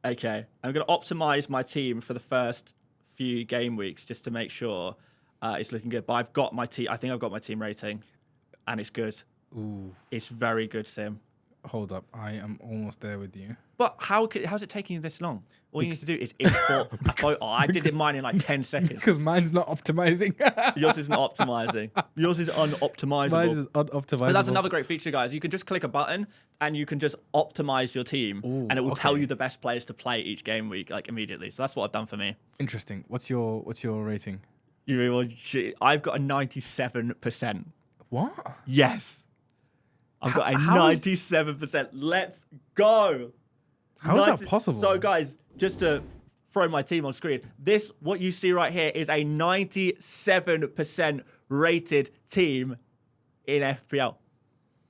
I'm going to optimize my team for the first few game weeks just to make sure it's looking good. But I've got my team. I think I've got my team rating, and it's good. Ooh. It's very good, Sim. Hold up. I am almost there with you. But how's it taking you this long? All you need to do is import a photo. I did mine in like 10 seconds. Because mine's not optimizing. Yours isn't optimizing. Yours is unoptimizable. Mine is unoptimizable. But that's another great feature, guys. You can just click a button and you can just optimize your team, and it will tell you the best players to play each game week, like immediately. So that's what I've done for me. Interesting. What's your rating? You really want shit? I've got a 97%. What? Yes. I've got a 97%. Let's go. How is that possible? So, guys, just to throw my team on screen, what you see right here is a 97% rated team in FPL.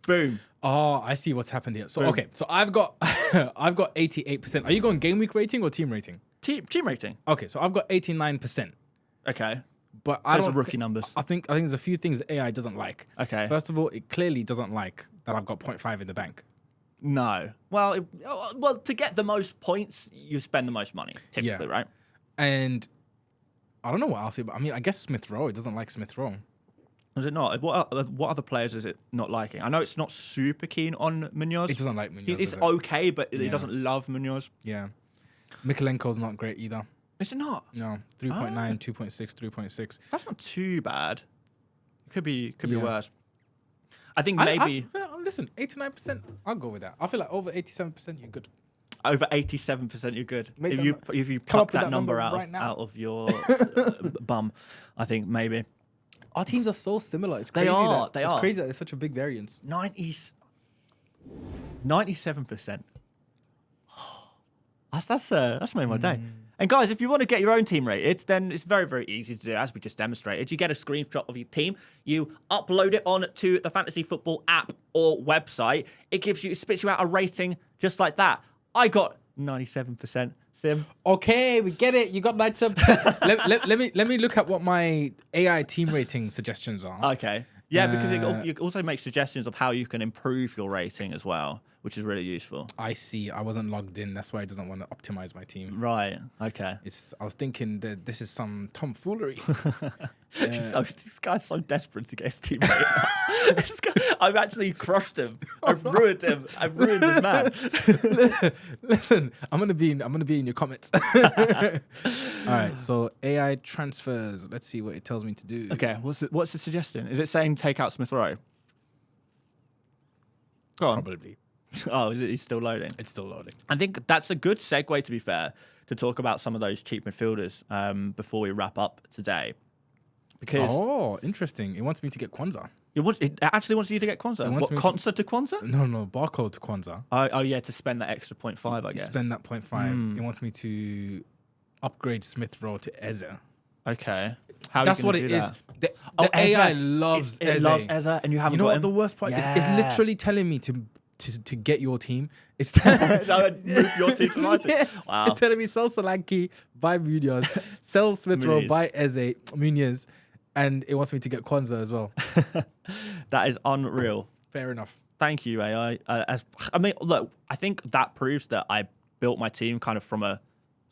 Boom. Oh, I see what's happened here. So, okay, so I've got 88%. Are you going game week rating or team rating? Team rating. Okay, so I've got 89%. Okay. But Those are rookie numbers. I think there's a few things that AI doesn't like. Okay. First of all, it clearly doesn't like that I've got 0.5 in the bank. No. Well, to get the most points, you spend the most money, typically, right? And I don't know what else, but I mean, I guess Smith Rowe. It doesn't like Smith Rowe. Is it not? What other players is it not liking? I know it's not super keen on Munoz. It doesn't like Munoz. It's okay, but it doesn't love Munoz. Yeah. Mikolenko's not great either. Is it not? No. 3.9, 2.6, 3.6. That's not too bad. It could be worse. I think maybe... Listen, 89%, I'll go with that. I feel like over 87%, you're good. Over 87%, you're good. If you pluck that number out of your bum, I think maybe. Our teams are so similar. It's crazy. It's crazy that there's such a big variance. 97%. That's made my day. And guys, if you want to get your own team rated, then it's very, very easy to do, as we just demonstrated. You get a screenshot of your team, you upload it onto the Fantasy Football app or website. It spits you out a rating just like that. I got 97%. Sim. Okay, we get it. You got 97%. let me look at what my AI team rating suggestions are. Okay. Yeah, because it also makes suggestions of how you can improve your rating as well, which is really useful. I see. I wasn't logged in. That's why it doesn't want to optimize my team. Right. Okay. I was thinking that this is some tomfoolery. This guy's so desperate to get his team rated. I've actually crushed him. I've ruined him. I've ruined this man. Listen, I'm gonna be in your comments. All right. So AI transfers. Let's see what it tells me to do. Okay. What's the suggestion? Is it saying take out Smith Rowe? Go on. Probably. Oh, is it? He's still loading. It's still loading. I think that's a good segue, to be fair, to talk about some of those cheap midfielders before we wrap up today. Because interesting. It wants me to get Kwanzaa. It actually wants you to get Kwanzaa. What, Kwanzaa to Kwanzaa? No, barcode to Kwanzaa. Oh, yeah, to spend that extra 0.5, I guess. Spend that 0.5. It wants me to upgrade Smith Rowe to Eze. Okay. That's what it is. The AI loves Eze. It loves Eze, and you haven't got him. You know what the worst part is? It's literally telling me to get your team. It's move your team to my team. Wow. It's telling me sell Solanke, buy Munoz, sell Smith Rowe, buy Eze, Munoz, and it wants me to get Kwanzaa as well. That is unreal. Fair enough. Thank you, AI. I mean, look, I think that proves that I built my team kind of from a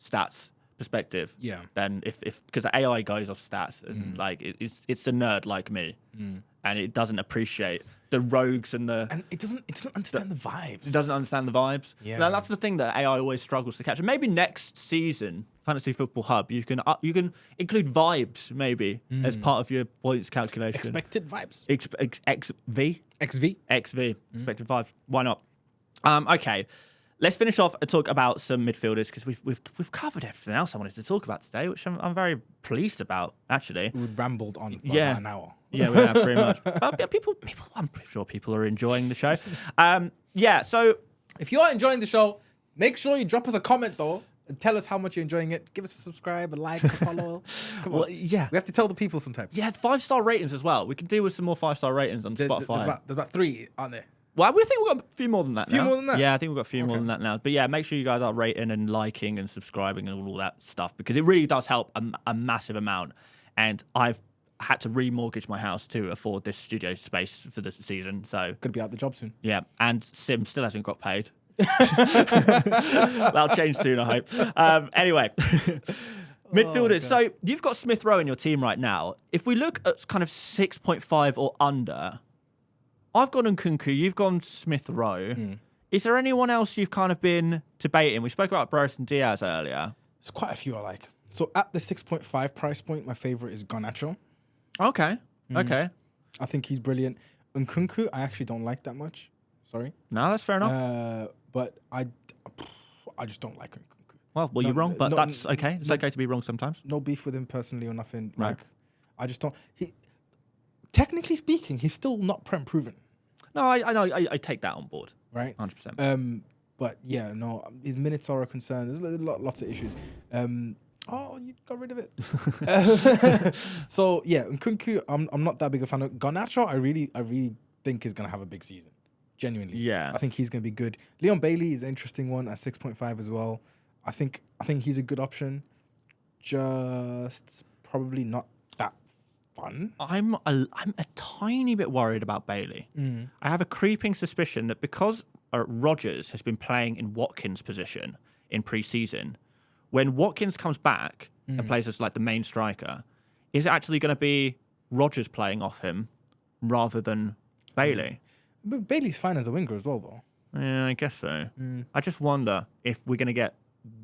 stats perspective. Yeah. Then if because AI goes off stats and like it's a nerd like me, and it doesn't appreciate the rogues and it doesn't understand the vibes. It doesn't understand the vibes. Yeah. Now, that's the thing that AI always struggles to catch. And maybe next season, Fantasy Football Hub, you can include vibes maybe as part of your points calculation. Expected vibes. XV. Expected vibes. Why not? Okay. Let's finish off and talk about some midfielders, because we've covered everything else I wanted to talk about today, which I'm very pleased about, actually. We rambled on for about an hour. Yeah, we have, pretty much. People, I'm pretty sure people are enjoying the show. So if you are enjoying the show, make sure you drop us a comment, though, and tell us how much you're enjoying it. Give us a subscribe, a like, a follow. Come on. Yeah. We have to tell the people sometimes. Yeah, 5-star ratings as well. We can deal with some more 5-star ratings on Spotify. There's about 3, aren't there? Well, we think we've got a few more than that now. A few more than that? Yeah, I think we've got a few more than that now. But yeah, make sure you guys are rating and liking and subscribing and all that stuff, because it really does help a massive amount. And I've had to remortgage my house to afford this studio space for this season. So could be out the job soon. Yeah, and Sim still hasn't got paid. That'll change soon, I hope. Anyway, midfielders. So you've got Smith Rowe in your team right now. If we look at kind of 6.5 or under, I've gone Nkunku, you've gone Smith Rowe. Is there anyone else you've kind of been debating? We spoke about Bryson Diaz earlier. There's quite a few I like. So at the 6.5 price point, my favorite is Garnacho. Okay. Okay. I think he's brilliant. Nkunku, I actually don't like that much. Sorry. No, that's fair enough. But I just don't like Nkunku. Well, you're wrong, but that's okay. It's okay to be wrong sometimes. No beef with him personally or nothing. Right. Like, I just don't. Technically speaking, he's still not Prem proven. No, I know. I take that on board. Right. 100%. But yeah, no, his minutes are a concern. There's lots of issues. Oh, you got rid of it. So yeah, Nkunku, I'm not that big a fan of. Garnacho, I really think is gonna have a big season. Genuinely. Yeah. I think he's gonna be good. Leon Bailey is an interesting one at 6.5 as well. I think he's a good option. Just probably not that fun. I'm a tiny bit worried about Bailey. I have a creeping suspicion that because Rodgers has been playing in Watkins' position in pre-season, when Watkins comes back and plays as like the main striker, is it actually going to be Rodgers playing off him rather than Bailey? But Bailey's fine as a winger as well, though. Yeah, I guess so. I just wonder if we're going to get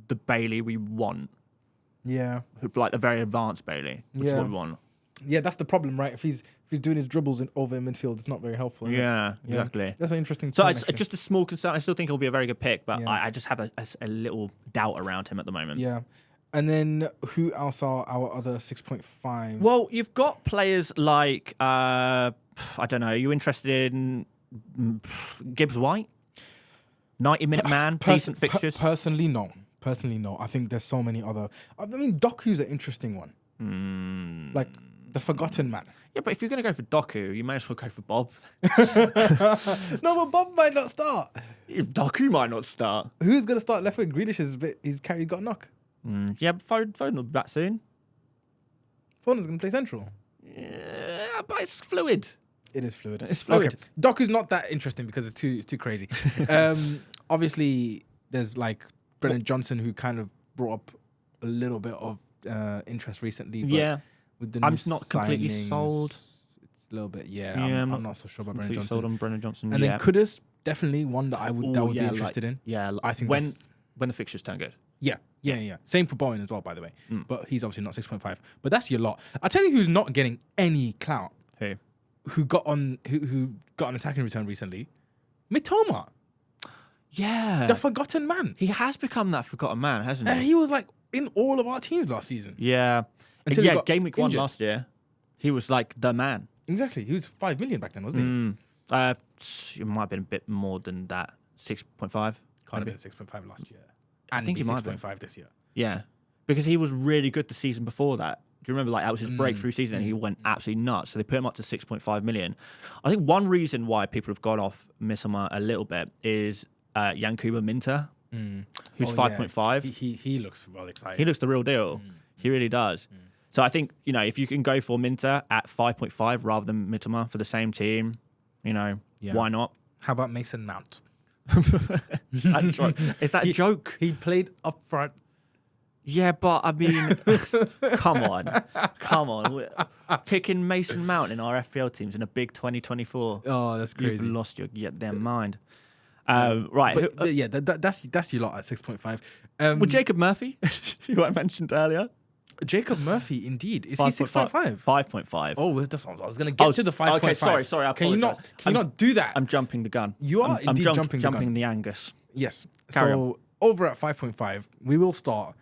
the Bailey we want. Yeah. Like the very advanced Bailey. That's what we want. Yeah, that's the problem, right? If he's doing his dribbles over in midfield, it's not very helpful. Yeah, exactly. That's an interesting So point, it's just a small concern. I still think he'll be a very good pick, but Yeah. I just have a little doubt around him at the moment. Yeah. And then who else are our other 6.5s? Well, you've got players like, I don't know, are you interested in Gibbs White? 90-minute man, decent fixtures? Personally, no. I think there's so many other... I mean, Doku's an interesting one. Like, the forgotten man. Yeah, but if you're going to go for Doku, you may as well go for Bob. No, but Bob might not start. Doku might not start. Who's going to start left with Grealish? He's carried got a knock. Yeah, but Foden will be back soon. Foden's going to play central. Yeah, but it's fluid. It is fluid. It's fluid. Okay. Doku's not that interesting because it's too crazy. Obviously, there's like Brennan Johnson who kind of brought up a little bit of interest recently. But Yeah. with the I'm new not completely signings, sold. It's a little bit, I'm not so sure about Brennan Completely Johnson. sold on Brennan Johnson. And yeah. then Kudus, definitely one that I would be interested in. Yeah, I think when that's- the fixtures turn good. Yeah. Same for Bowen as well, by the way. But he's obviously not 6.5. But that's your lot. I'll tell you who's not getting any clout. Who got an attacking return recently? Mitoma, Yeah. the forgotten man. He has become that forgotten man, hasn't he? He was like in all of our teams last season. Yeah. Until he got Game week 1 injured. last year, he was like the man. Exactly. He was 5 million back then, wasn't he? It might have been a bit more than that. 6.5. Can't have been 6.5 last year. And think be he might have 6.5 this year. Yeah. Because he was really good the season before that. Do you remember, like, that was his breakthrough season and he went absolutely nuts. So they put him up to 6.5 million. I think one reason why people have gone off Mitoma a little bit is Yankuba Minter, who's 5.5. He looks well exciting. He looks the real deal. He really does. So I think, if you can go for Minter at 5.5 rather than Mitoma for the same team, why not? How about Mason Mount? Is that a joke? He played up front. Yeah, but I mean, come on. We're picking Mason Mount in our FPL teams in a big 2024. Oh, that's crazy. You've lost your damn mind. Right. But that's your lot at 6.5. Well, Jacob Murphy, who I mentioned earlier. Jacob Murphy, indeed. Is he 6.5? 5.5. Oh, that's what I was going to get to the 5.5. Okay, sorry. I Can you not do that? I'm jumping the gun. You are I'm indeed jumping the gun. the Angus. Yes. Carry on. Over at 5.5, we will start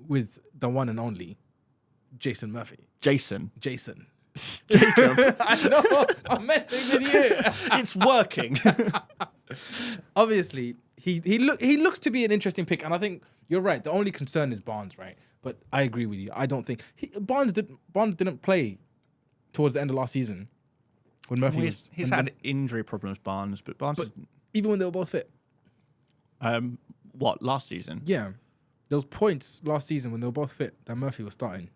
with the one and only Jason Murphy. Jason. Jacob. I know. I'm messing with you. It's working. Obviously, he looks to be an interesting pick, and I think you're right. The only concern is Barnes, right? But I agree with you. I don't think Barnes didn't play towards the end of last season when Murphy was. He's had injury problems, Barnes, but Barnes. But even when they were both fit. What, last season? Yeah, there was points last season when they were both fit that Murphy was starting.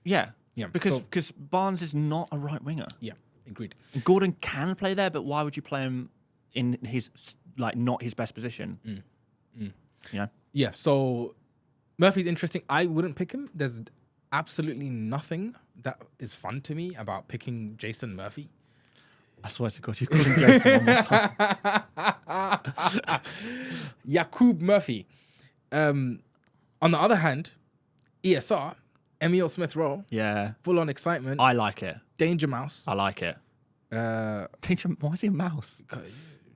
Yeah, yeah, because Barnes is not a right winger. Yeah, agreed. Gordon can play there, but why would you play him in his not his best position? Yeah, so Murphy's interesting. I wouldn't pick him. There's absolutely nothing that is fun to me about picking Jason Murphy. I swear to God, you called him Jason one more time. Yakub Murphy. On the other hand, ESR, Emil Smith-Rowe, Yeah. full on excitement. I like it. Danger Mouse. I like it. Danger, why is he a mouse?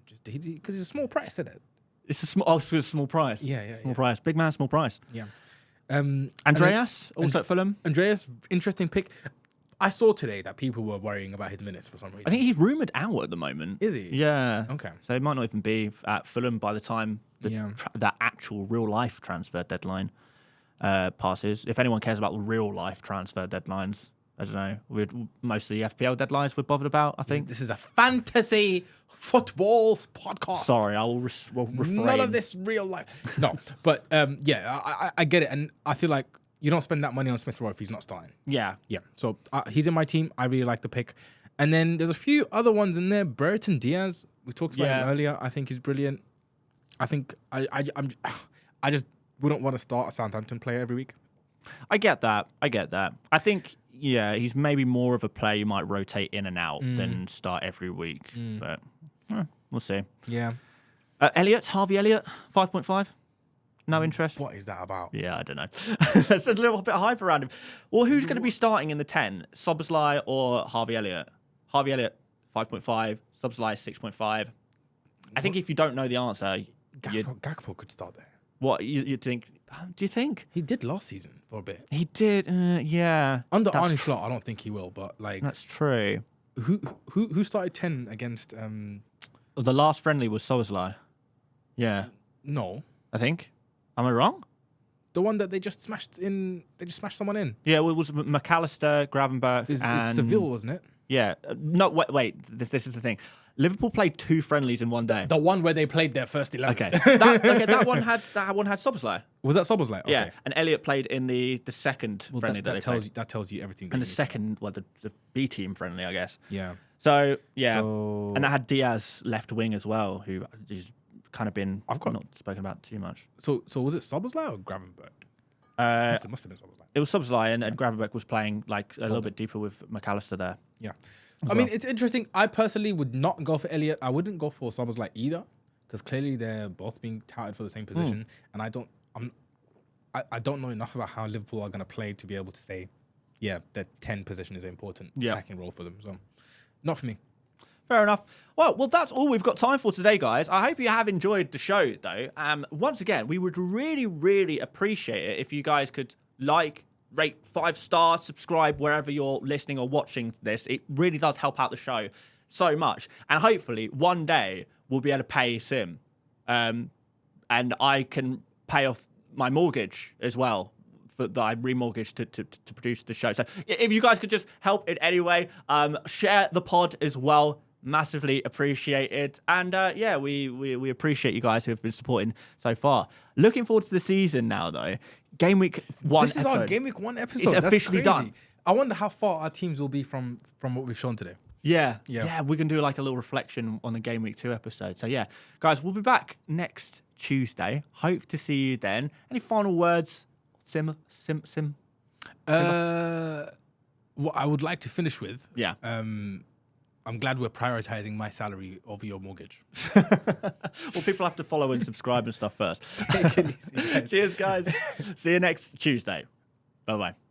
Just because it's a small price, isn't it? It's a small, it's a small price. Yeah. Small price. Big man, small price. Yeah. Andreas, also at Fulham. Andreas, interesting pick. I saw today that people were worrying about his minutes for some reason. I think he's rumoured out at the moment. Is he? Yeah. Okay. So he might not even be at Fulham by the time the actual real life transfer deadline passes. If anyone cares about real life transfer deadlines, I don't know. Most of the FPL deadlines we're bothered about, I think. This is a fantasy football podcast. Sorry, I will refrain. None of this real life. No, but I get it. And I feel like you don't spend that money on Smith-Rowe if he's not starting. Yeah. Yeah. So he's in my team. I really like the pick. And then there's a few other ones in there. Brereton Diaz, we talked about him earlier. I think he's brilliant. I think I just wouldn't want to start a Southampton player every week. I get that. I think, he's maybe more of a player you might rotate in and out than start every week. But we'll see. Yeah. Harvey Elliott, 5.5. No interest. What is that about? Yeah, I don't know. There's a little bit of hype around him. Well, who's going to be starting in the 10? Szoboszlai or Harvey Elliott? Harvey Elliott, 5.5. Szoboszlai, 6.5. I think if you don't know the answer... Gakpo could start there. What, you think... Do you think? He did last season for a bit. He did, yeah. Under Arne Slot, I don't think he will, but like... That's true. Who started 10 against... The last friendly was Szoboszlai. Yeah. No. I think. Am I wrong? The one that they just smashed someone in. Yeah, it was McAllister, Gravenberch, and Seville, wasn't it? Yeah. No, wait. This is the thing. Liverpool played 2 friendlies in one day. The one where they played their first 11. Okay. That one had Szoboszlai. Was that Szoboszlai? Okay. Yeah. And Elliott played in the second friendly that tells you everything. And the second, the B team friendly, I guess. Yeah. So and that had Diaz left wing as well, who is kind of been not spoken about too much. So was it Szoboszlai or Gravenberch? Must have been Szoboszlai. It was Szoboszlai, and Gravenberch was playing like a little bit deeper with McAllister there. Yeah. I mean, it's interesting. I personally would not go for Elliott. I wouldn't go for Szoboszlai either, because clearly they're both being touted for the same position, and I don't know enough about how Liverpool are going to play to be able to say, their 10 position is an important attacking role for them. So, not for me. Fair enough. Well, that's all we've got time for today, guys. I hope you have enjoyed the show, though. Once again, we would really, really appreciate it if you guys could rate 5 stars, subscribe wherever you're listening or watching this. It really does help out the show so much. And hopefully, one day, we'll be able to pay Cim. And I can pay off my mortgage as well that I remortgaged to produce the show. So if you guys could just help in any way, share the pod as well. Massively appreciated. And we appreciate you guys who have been supporting so far. Looking forward to the season now, though. Game week 1 This is our Game week 1 episode. It's officially done. I wonder how far our teams will be from what we've shown today. Yeah, we can do like a little reflection on the Game Week 2 episode. So yeah, guys, we'll be back next Tuesday. Hope to see you then. Any final words? Sim. What I would like to finish with. Yeah. I'm glad we're prioritizing my salary over your mortgage. Well, people have to follow and subscribe and stuff first. Take it easy. Cheers, guys. See you next Tuesday. Bye-bye.